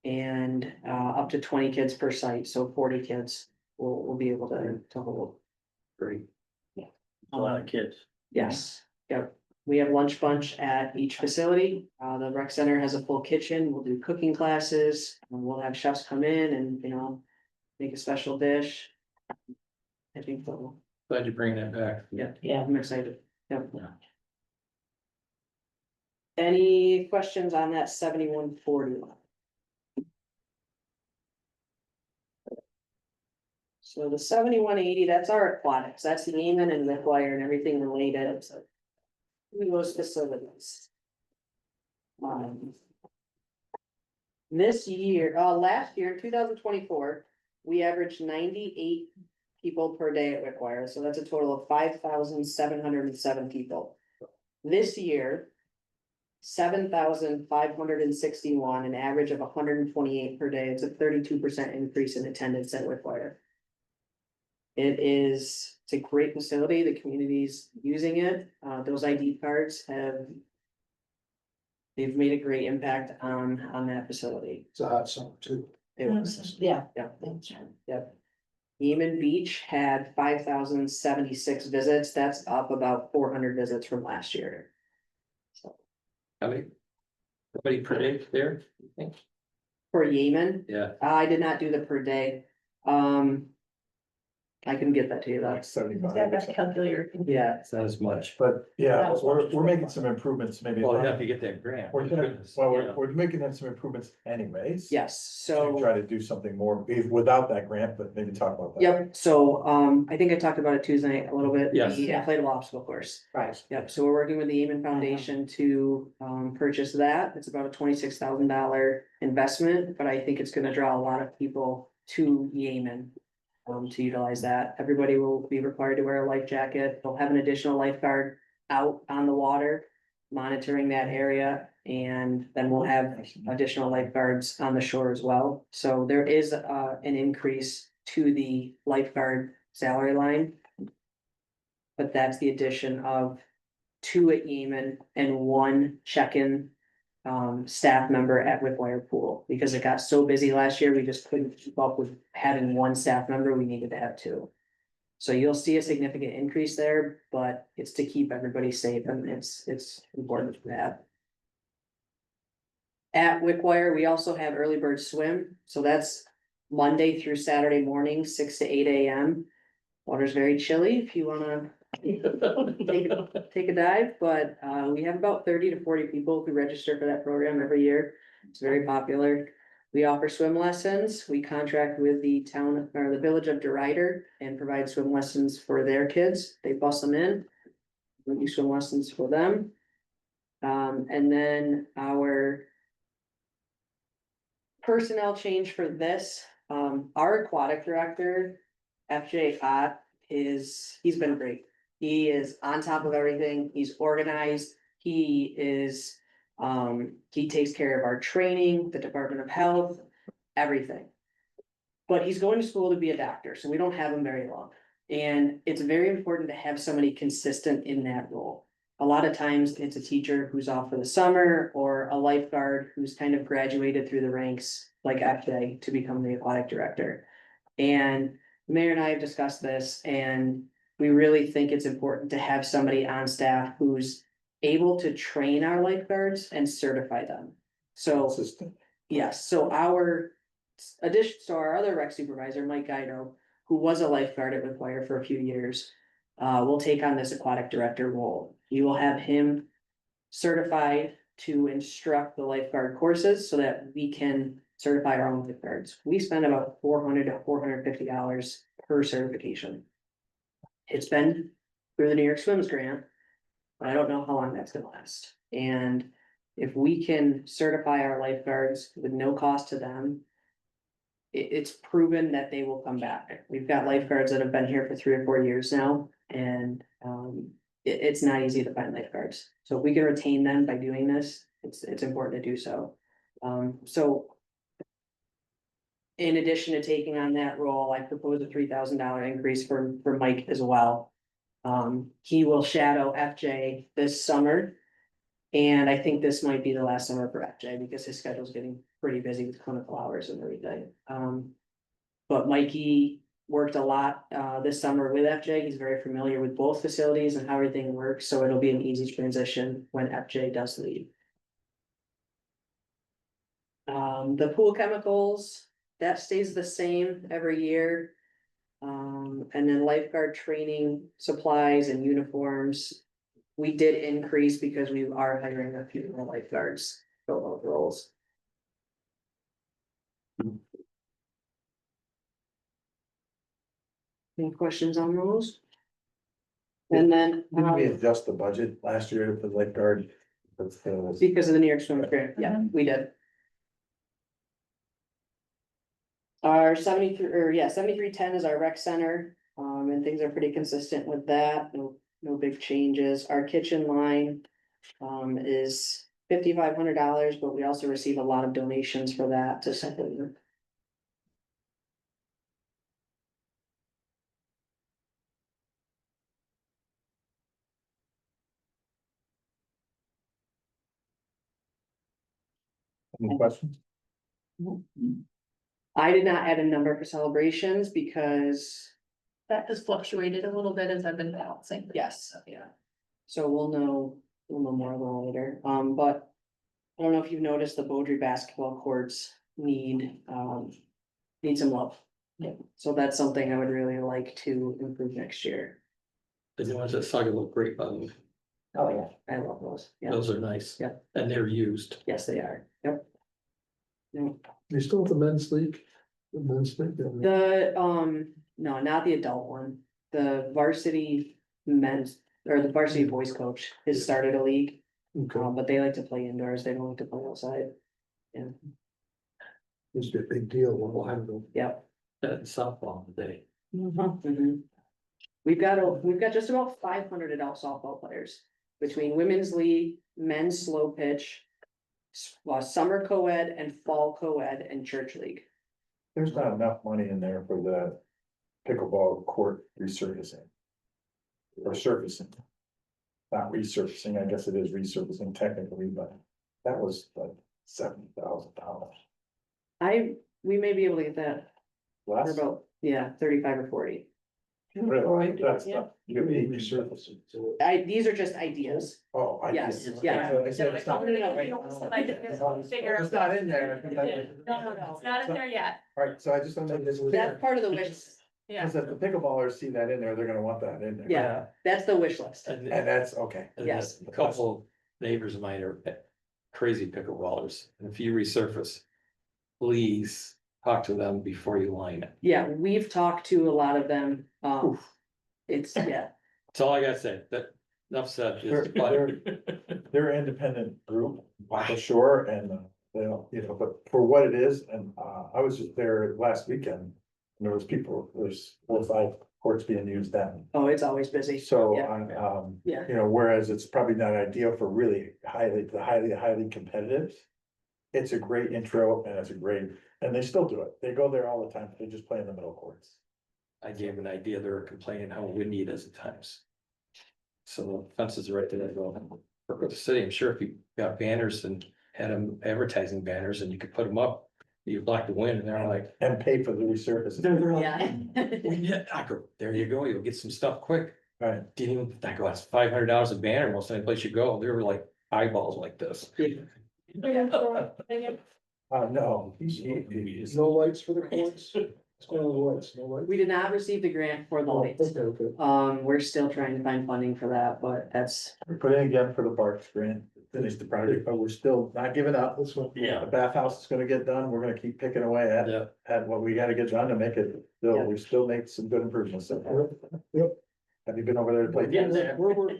And up to 20 kids per site, so 40 kids will be able to hold. Great. A lot of kids. Yes, yep. We have lunch bunch at each facility. The rec center has a full kitchen. We'll do cooking classes. We'll have chefs come in and, make a special dish. I think so. Glad you're bringing that back. Yeah, I'm excited. Yep. Yeah. Any questions on that 7140? So the 7180, that's our aquatics. That's the Eamon and McGuire and everything related. So those facilities. This year, last year, 2024, we averaged 98 people per day at Wickwire, so that's a total of 5,707 people. This year, 7,561, an average of 128 per day. It's a 32% increase in attendance at Wickwire. It's a great facility. The community's using it. Those ID cards they've made a great impact on that facility. It's a hot summer too. It was, Yeah. yeah. Eamon Beach had 5,076 visits. That's up about 400 visits from last year. So How many per day there, you think? for Yemen, Yeah, I did not do the per day. I can get that to you, Like that's, 75. That calculator. yeah. it's not as much. But yeah, That was we're making some improvements, maybe. Well, yeah, if you get that grant. We're gonna, goodness, well, yeah. we're making them some improvements anyways. Yes, To so. try to do something more without that grant, but maybe talk about that. Yep, so, I think I talked about it Tuesday night a little bit. Yes. The inflatable obstacle course. Right. Yep, so we're working with the Amen Foundation to, purchase that. It's about a $26,000 investment, but I think it's gonna draw a lot of people to Yemen. To utilize that. Everybody will be required to wear a life jacket. They'll have an additional lifeguard out on the water, monitoring that area. And then we'll have additional lifeguards on the shore as well. So there is, an increase to the lifeguard salary line. But that's the addition of 2 at Yemen and 1 check-in staff member at Whipwire Pool, because it got so busy last year, we just couldn't keep up with having 1 staff member, we needed to have 2. So you'll see a significant increase there, but it's to keep everybody safe, and it's important for that. At Wickwire, we also have early bird swim, so that's Monday through Saturday morning, 6 to 8 AM. Water's very chilly if you wanna take a dive, but we have about 30 to 40 people who register for that program every year. It's very popular. We offer swim lessons. We contract with the town or the village of DeRuyter and provide swim lessons for their kids. They bus them in. We do swim lessons for them. And then our personnel change for this, our aquatic director, FJ Ott, he's been great. He is on top of everything. He's organized. He is, he takes care of our training, the Department of Health, everything. But he's going to school to be a doctor, so we don't have him very long. And it's very important to have somebody consistent in that role. A lot of times it's a teacher who's off for the summer or a lifeguard who's kind of graduated through the ranks like FJ to become the aquatic director. And the mayor and I have discussed this, and we really think it's important to have somebody on staff who's able to train our lifeguards and certify them. So, Consistent. yes, so our our other rec supervisor, Mike Guido, who was a lifeguard at Wickwire for a few years, will take on this aquatic director role. You will have him certified to instruct the lifeguard courses so that we can certify our own lifeguards. We spend about $400 to $450 per certification. It's been through the New York Swims grant, but I don't know how long that's gonna last. And if we can certify our lifeguards with no cost to them, it's proven that they will come back. We've got lifeguards that have been here for 3 or 4 years now, and it's not easy to find lifeguards. So if we can retain them by doing this, it's important to do so. So in addition to taking on that role, I propose a $3,000 increase for Mike as well. He will shadow FJ this summer. And I think this might be the last summer for FJ because his schedule's getting pretty busy with clinical hours and everything. But Mikey worked a lot this summer with FJ. He's very familiar with both facilities and how everything works, so it'll be an easy transition when FJ does leave. The pool chemicals, that stays the same every year. And then lifeguard training supplies and uniforms. We did increase because we are hiring a few more lifeguards for those roles. Any questions on those? And then, Didn't we adjust the budget last year for the lifeguard? because of the New York Swim Grant, yeah, we did. Our 7310 is our rec center, and things are pretty consistent with that, no big changes. Our kitchen line. Is $5,500, but we also receive a lot of donations for that to supplement. Any questions? I did not add a number for celebrations because, That has fluctuated a little bit as I've been balancing. yes, yeah. So we'll know more a little later, but. I don't know if you've noticed the Beaudry basketball courts need some love. Yeah, so that's something I would really like to improve next year. The ones that Saga look great, on Oh, yeah, I love those, yeah, those are nice. Yeah. And they're used. yes, they are, yep. Yep. You still have the men's league? The men's league, No, not the adult one, the varsity men's, or the varsity boys coach has started a league. okay, But they like to play indoors, they don't like to play outside. Yeah, used to be a big deal a while ago. yep. That softball today. Mhm. We've got just about 500 adult softball players between women's league, men's slow pitch. Summer co-ed and fall co-ed and church league. There's not enough money in there for the pickleball court resurfacing. Or surfacing. Not resurfacing, I guess it is resurfacing technically, but that was like $70,000. We may be able to get that for Less. about, 35 or 40. Really? That's Yeah. not, you could be resurfacing. These are just ideas. Oh, I. Yes, did. yeah. So I said it's not- No, figure- It's not in there. No, it's not in there yet. Alright, so I just don't make this That's clear, part of the wish, Yeah. because if the pickleballers see that in there, they're gonna want that in there. yeah, that's the wish list. And And that's, okay. and Yes. a couple neighbors of mine are crazy pickleballers. And if you resurface, please talk to them before you line it. Yeah, we've talked to a lot of them, it's, yeah, That's all I gotta say. That, enough said. They're, Just- but- they're an independent group, for sure, and they'll, but for what it is, and I was just there last weekend. And there was 4 or 5 courts being used then, oh, it's always busy. so, Yeah. Yeah. whereas it's probably not ideal for really highly competitive. It's a great intro and it's a great, and they still do it, they go there all the time, they just play in the middle courts. I gave an idea, they were complaining how windy it is at times. So the fences are right there, they go, work with the city, I'm sure if you got banners and had them advertising banners and you could put them up. You block the wind and they're like. And pay for the resurfacing. They're like, Yeah. "Yeah," I go, there you go, you'll get some stuff quick. Right, Didn't even, I go, that's $500 a banner, most any place you go, they were like eyeballs like this. no. No lights for the courts? No lights, no lights. We did not receive the grant for the Oh, lights. okay, okay. We're still trying to find funding for that, but that's, We put in again for the parks grant, finish the project, but we're still not giving up. This one. The bathhouse is gonna get done, we're gonna keep picking away Yeah. at what we gotta get done to make it, we still make some good improvements. So far. Yep. Have you been over there to play? Getting there. We're working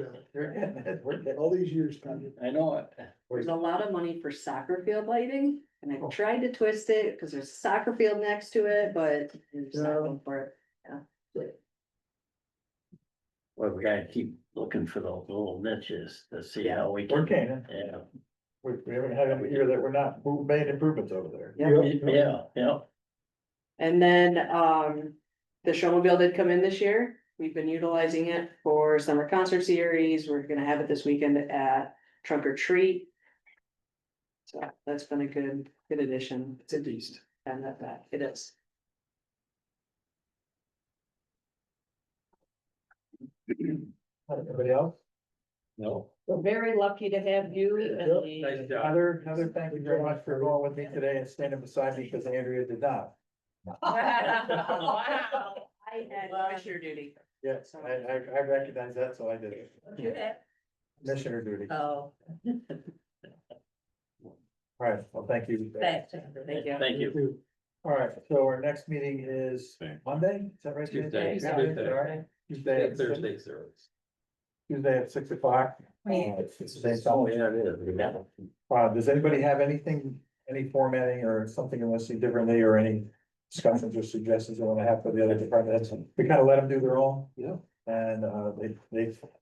on it. We're getting it, we're getting All these years, Tanya. I know it. there's a lot of money for soccer field lighting. And I tried to twist it, because there's a soccer field next to it, but it's not going for it. Well, we gotta keep looking for those little niches to see how we We're can. gaining. Yeah, We haven't had a year that we're not, we made improvements over there. yeah. And then, the showmobile did come in this year. We've been utilizing it for summer concert series. We're gonna have it this weekend at Trunk or Treat. So that's been a good addition. It's a beast. And that, it is. Anybody else? No. We're very lucky to have you and the. Nice job. Heather, thank you very much for going with me today and standing beside me because Andrea did not. Wow. I had commissioner duty. Yes, I recognize that, so I did it. Commissioner duty. Oh. All right, well, thank you. Thank you. Thank you. All right, so our next meeting is Monday, is that right? Tuesday. Tuesday, all right. Tuesday at six- Thursday service. Tuesday at 6 o'clock. It's the same time. Oh, yeah, it is. Does anybody have anything, any formatting or something unless you differently or any discussions or suggestions they wanna have for the other departments. We kind of let them do their own. Yeah. And,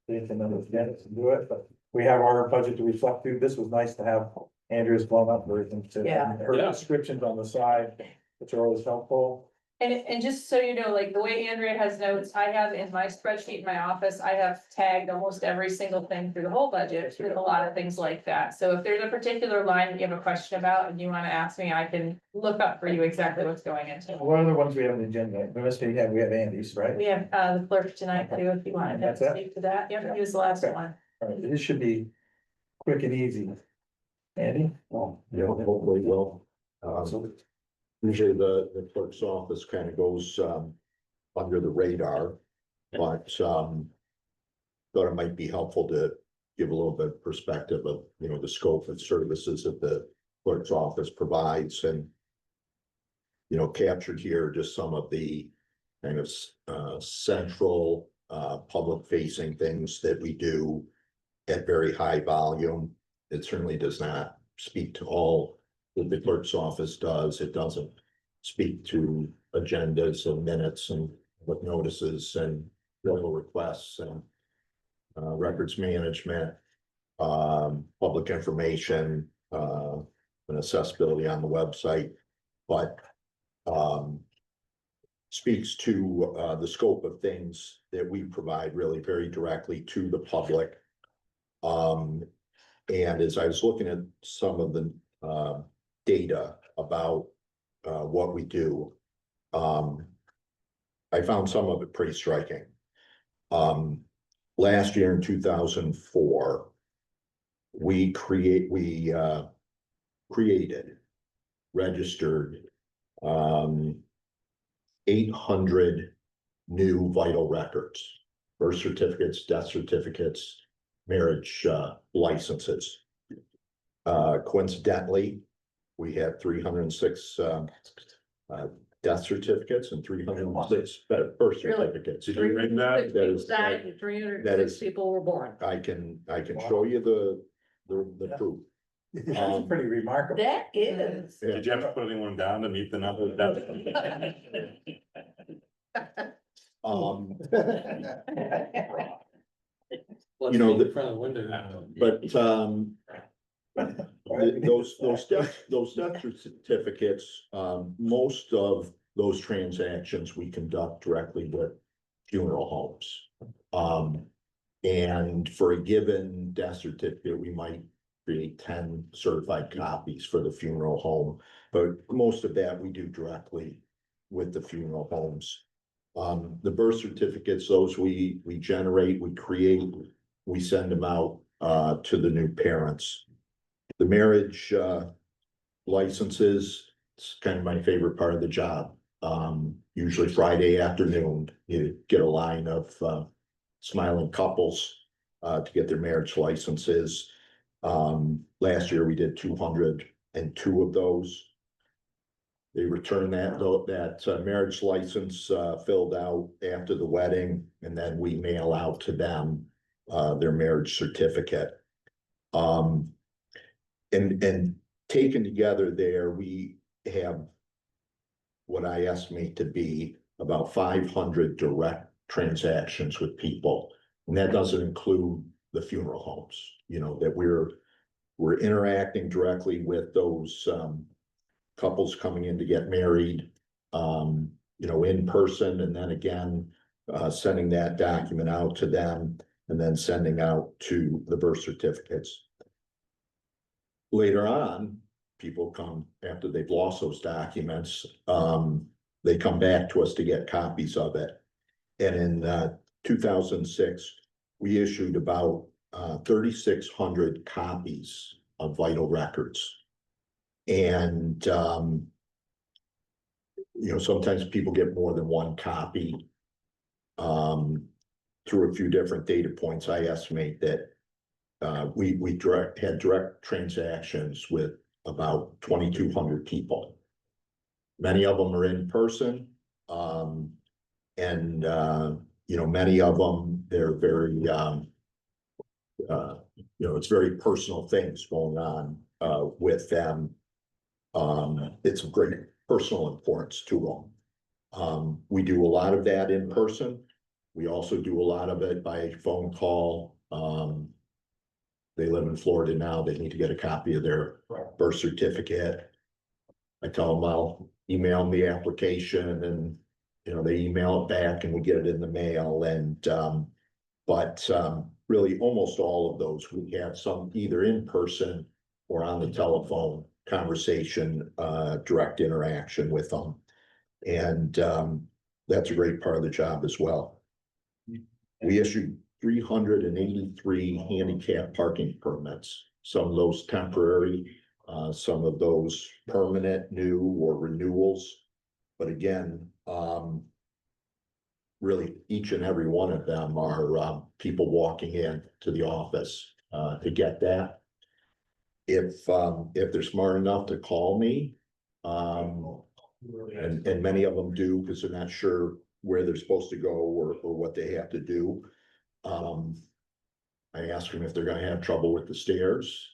they can understand it and do it, but we have our budget to reflect through. This was nice to have Andrew's blown up version to. Yeah. Her descriptions on the side, which are always helpful. And just so you know, like the way Andrea has notes, I have in my spreadsheet in my office, I have tagged almost every single thing through the whole budget with a lot of things like that. So if there's a particular line that you have a question about and you wanna ask me, I can look up for you exactly what's going into. What are the ones we have on the agenda? We have Andy's, right? We have, the clerk tonight too, if you wanted That's to it? speak to that. Yep, he was the last one. All right, this should be quick and easy. Andy? Yeah, hopefully will. Usually the clerk's office kind of goes, under the radar, but, thought it might be helpful to give a little bit of perspective of, you know, the scope of services that the clerk's office provides and, you know, captured here just some of the kind of, central, public facing things that we do at very high volume. It certainly does not speak to all that the clerk's office does. It doesn't speak to agendas and minutes and what notices and bill requests and records management, public information, and accessibility on the website, but speaks to the scope of things that we provide really very directly to the public. And as I was looking at some of the data about what we do, I found some of it pretty striking. Last year in 2004, we created, registered 800 new vital records, birth certificates, death certificates, marriage licenses. Coincidentally, we had 306 death certificates and 306 birth certificates. Did you read that? That is- Died and 306 that is- people were born. I can show you the proof. That's pretty remarkable. That is. Yeah. Did you have to put anyone down to meet the number? Let's You know, meet the- in front of the window. But those death certificates, most of those transactions we conduct directly with funeral homes. And for a given death certificate, we might create 10 certified copies for the funeral home, but most of that we do directly with the funeral homes. The birth certificates, those we generate, we create, we send them out to the new parents. The marriage licenses, it's kind of my favorite part of the job. Usually Friday afternoon, you get a line of smiling couples to get their marriage licenses. Last year we did 202 of those. They return that marriage license filled out after the wedding, and then we mail out to them their marriage certificate. And taken together there, we have what I estimate to be about 500 direct transactions with people. And that doesn't include the funeral homes, you know, that we're interacting directly with those couples coming in to get married, you know, in person, and then again, sending that document out to them, and then sending out to the birth certificates. Later on, people come after they've lost those documents, they come back to us to get copies of it. And in 2006, we issued about 3,600 copies of vital records. And you know, sometimes people get more than one copy. Through a few different data points, I estimate that we had direct transactions with about 2,200 people. Many of them are in person, and you know, many of them, they're very you know, it's very personal things going on with them. It's a personal importance to them. We do a lot of that in person. We also do a lot of it by phone call. They live in Florida now, they need to get a copy of their birth certificate. I tell them I'll email them the application and, you know, they email it back and we get it in the mail and, but really almost all of those, we have some either in person or on the telephone conversation, direct interaction with them. And that's a great part of the job as well. We issued 383 handicap parking permits, some of those temporary, some of those permanent, new or renewals. But again, really each and every one of them are people walking in to the office to get that. If they're smart enough to call me, and many of them do because they're not sure where they're supposed to go or what they have to do. I ask them if they're gonna have trouble with the stairs.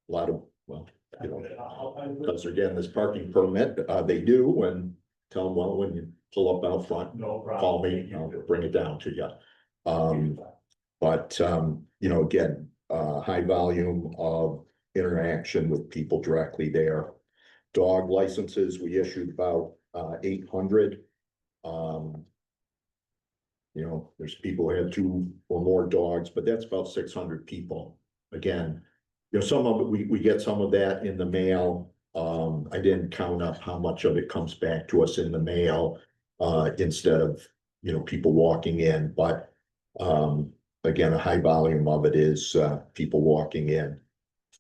A lot of, well, you know, because they're getting this parking permit, they do, and tell them, well, when you pull up out front, call me, I'll bring it down to you. But you know, again, high volume of interaction with people directly there. Dog licenses, we issued about 800. You know, there's people who have 2 or more dogs, but that's about 600 people. Again, you know, some of it, we get some of that in the mail. I didn't count up how much of it comes back to us in the mail, instead of, you know, people walking in, but again, a high volume of it is people walking in.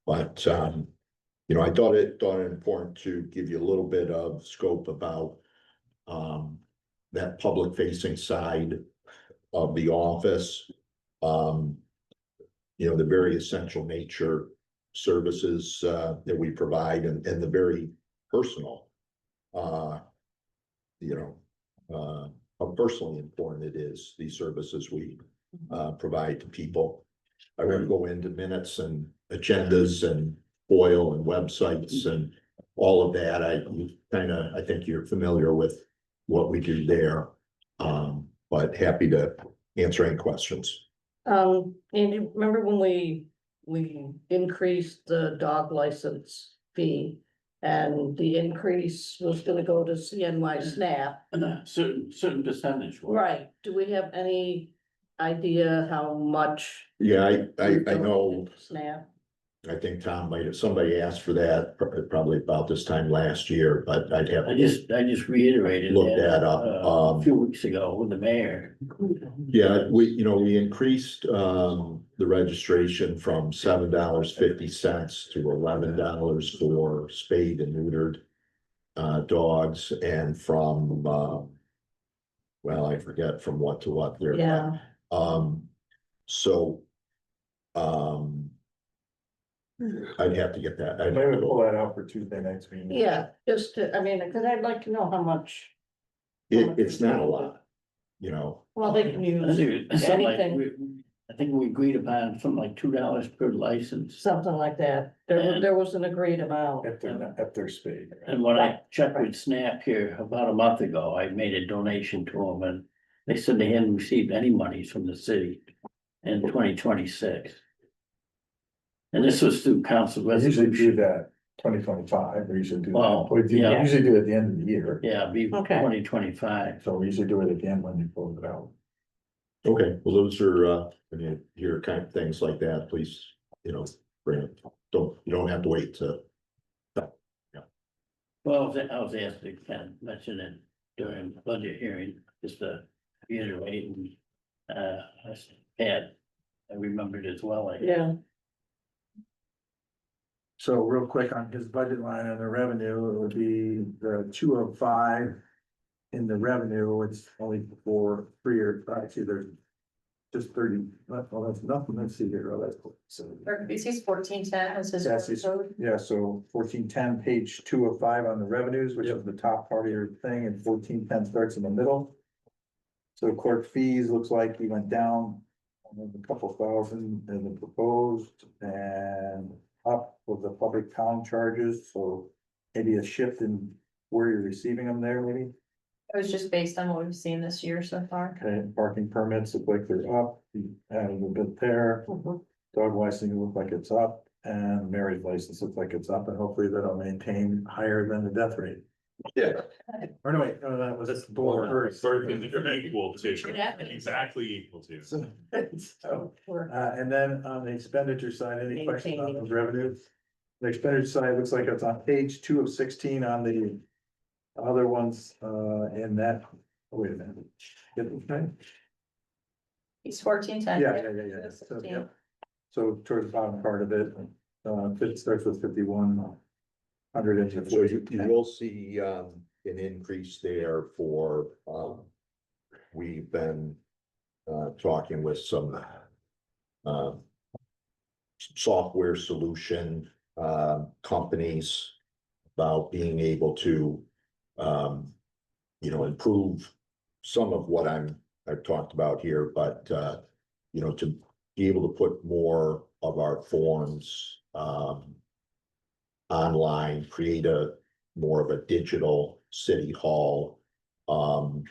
But you know, I thought it important to give you a little bit of scope about that public facing side of the office. You know, the very essential nature services that we provide and the very personal, you know, how personally important it is, these services we provide to people. I won't go into minutes and agendas and oil and websites and all of that. I think you're familiar with what we do there. But happy to answer any questions. Andy, remember when we increased the dog license fee? And the increase was gonna go to CNY SNAP. And a certain percentage. Right, do we have any idea how much? Yeah, I know, SNAP, I think Tom somebody asked for that probably about this time last year, but I'd have I to just reiterated look that up. a few weeks ago with the mayor. Yeah, we increased the registration from $7.50 to $11 for spayed and neutered dogs, and from well, I forget from what to what there. yeah, So I'd have to get that. I'd Maybe pull that out for Tuesday night's meeting. yeah, just to, I mean, cause I'd like to know how much. It's not a lot, you know. Well, they can I use think it's something like, anything, I think we agreed upon something like $2 per license. something like that, there was an agreed amount. If they're spayed. And when I checked with SNAP here about a month ago, I made a donation to them and they said they hadn't received any monies from the city in 2026. And this was through council We usually do resolution. that 2025, we usually do Well, that. We yeah. usually do it at the end of the year, Yeah, be Okay. 2025. so we usually do it at the end when you close it out. Okay, well, those are, when you hear kind of things like that, please, you know, bring it. You don't have to wait to. Well, I was asked to kind of mention it during the budget hearing, just to reiterate and, I remembered as well. Yeah, So real quick on his budget line on the revenue, it would be the 205. In the revenue, it's only for 3 or 5, see, there's just 30, well, that's nothing, let's see here, oh, that's cool. So, RBC's 1410 is his Yes, he's- code. yeah, so 1410, page 205 on the revenues, which is the top part of your thing, and 1410 starts in the middle. So clerk fees, looks like he went down a couple thousand in the proposed, and up with the public town charges, so maybe a shift in where you're receiving them there, maybe? It was just based on what we've seen this year so far. Okay, parking permits look like they're up, you added a bit there, dog licensing look like it's up, and marriage license looks like it's up, and hopefully that'll maintain higher than the death rate. Yeah. Or no, wait, no, that was That's board board. first. Equal to, exactly equal to. So, and then on the expenditure side, any questions on those revenues? The expenditure side looks like it's on page 2 of 16 on the other ones, in that, oh, wait a minute. Get it right? He's 1410. Yeah. So, yeah. So towards the bottom part of it, it starts with 5100 into So you will see, an increase there for, we've been, talking with some, software solution, companies about being able to, improve some of what I've talked about here, but, to be able to put more of our forms, online, create more of a digital city hall. And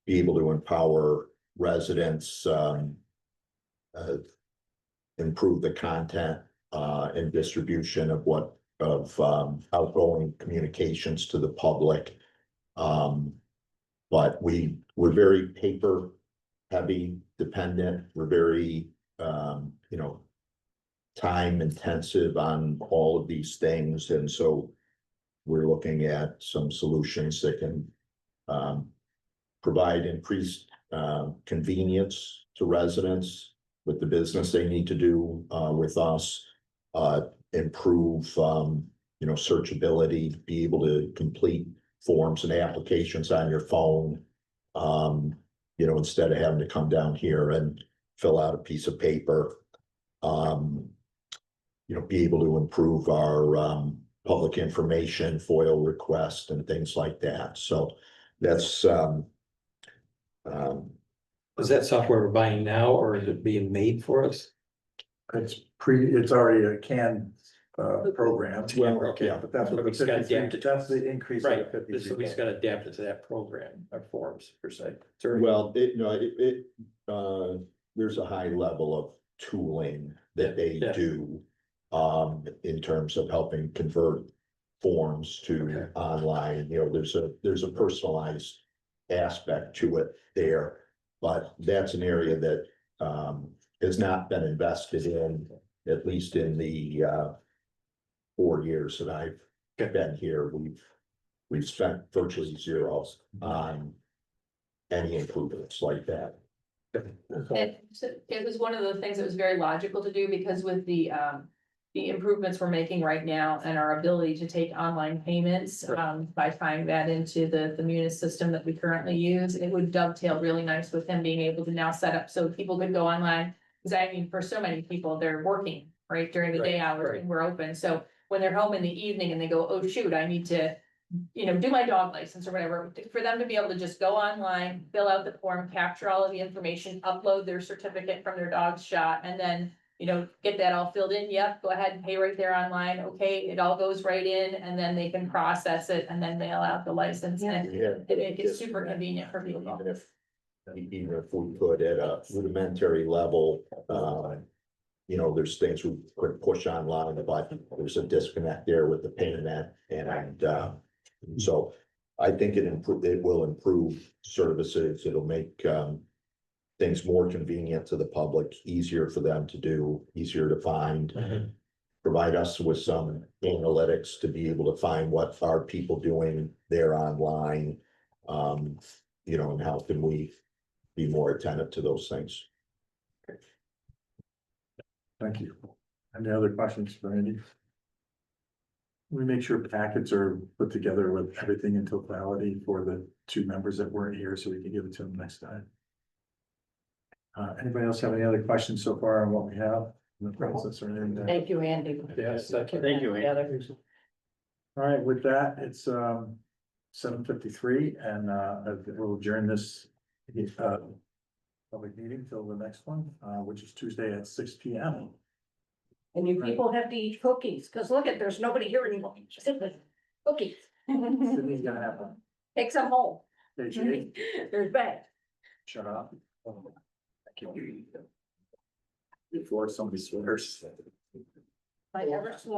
be able to empower residents, improve the content, and distribution of outgoing communications to the public. But we're very paper heavy dependent. We're very, time intensive on all of these things. And so we're looking at some solutions that can, provide increased, convenience to residents with the business they need to do, with us. Improve, searchability, be able to complete forms and applications on your phone. Instead of having to come down here and fill out a piece of paper. Be able to improve our, public information, FOIL request and things like that. So that's, Is that software we're buying now, or is it being made for us? It's already a canned, program. Well, okay. Yeah, but that's what We the just gotta 53 adapt it. that's the increase. of Right, the 53. so we just gotta adapt it to that program, our forms per se. well, there's a high level of tooling that they Yeah. do. In terms of helping convert forms to Okay. online, there's a personalized aspect to it there. But that's an area that, has not been invested in, at least in the, 4 years that I've been here. We've spent virtually zero on any improvements like that. It was one of the things that was very logical to do, because with the improvements we're making right now and our ability to take online payments, by tying that into the Munis system that we currently use, it would dovetail really nice with him being able to now set up so people could go online. Cause I mean, for so many people, they're working, right, during the day hours and we're open. So when they're home in the evening and they go, oh shoot, I need to, do my dog license or whatever, for them to be able to just go online, fill out the form, capture all of the information, upload their certificate from their dog's shot, and then, get that all filled in. Yep, go ahead and pay right there online. Okay, it all goes right in, and then they can process it and then mail out the license. And it's super convenient for people. Even if we could at a rudimentary level, there's things we could push online, but there's a disconnect there with the payment. And so I think it will improve services. It'll make, things more convenient to the public, easier for them to do, easier to find. Provide us with some analytics to be able to find what are people doing there online. And how can we be more attentive to those things. Thank you. Any other questions for Andy? We make sure packets are put together with everything in totality for the 2 members that weren't here, so we can give it to them next time. Anybody else have any other questions so far on what we have in the process or anything? Thank you, Andy. Yes, thank you. Thank you, Andy. Together. All right, with that, it's 7:53 and we'll adjourn this public meeting till the next one, which is Tuesday at 6 p.m. And you people have to eat cookies, cause look there's nobody here anymore. cookies, Sydney's gonna have one. take some home, Did you there's bags. shut up? Thank you. Before somebody swears. I never swore.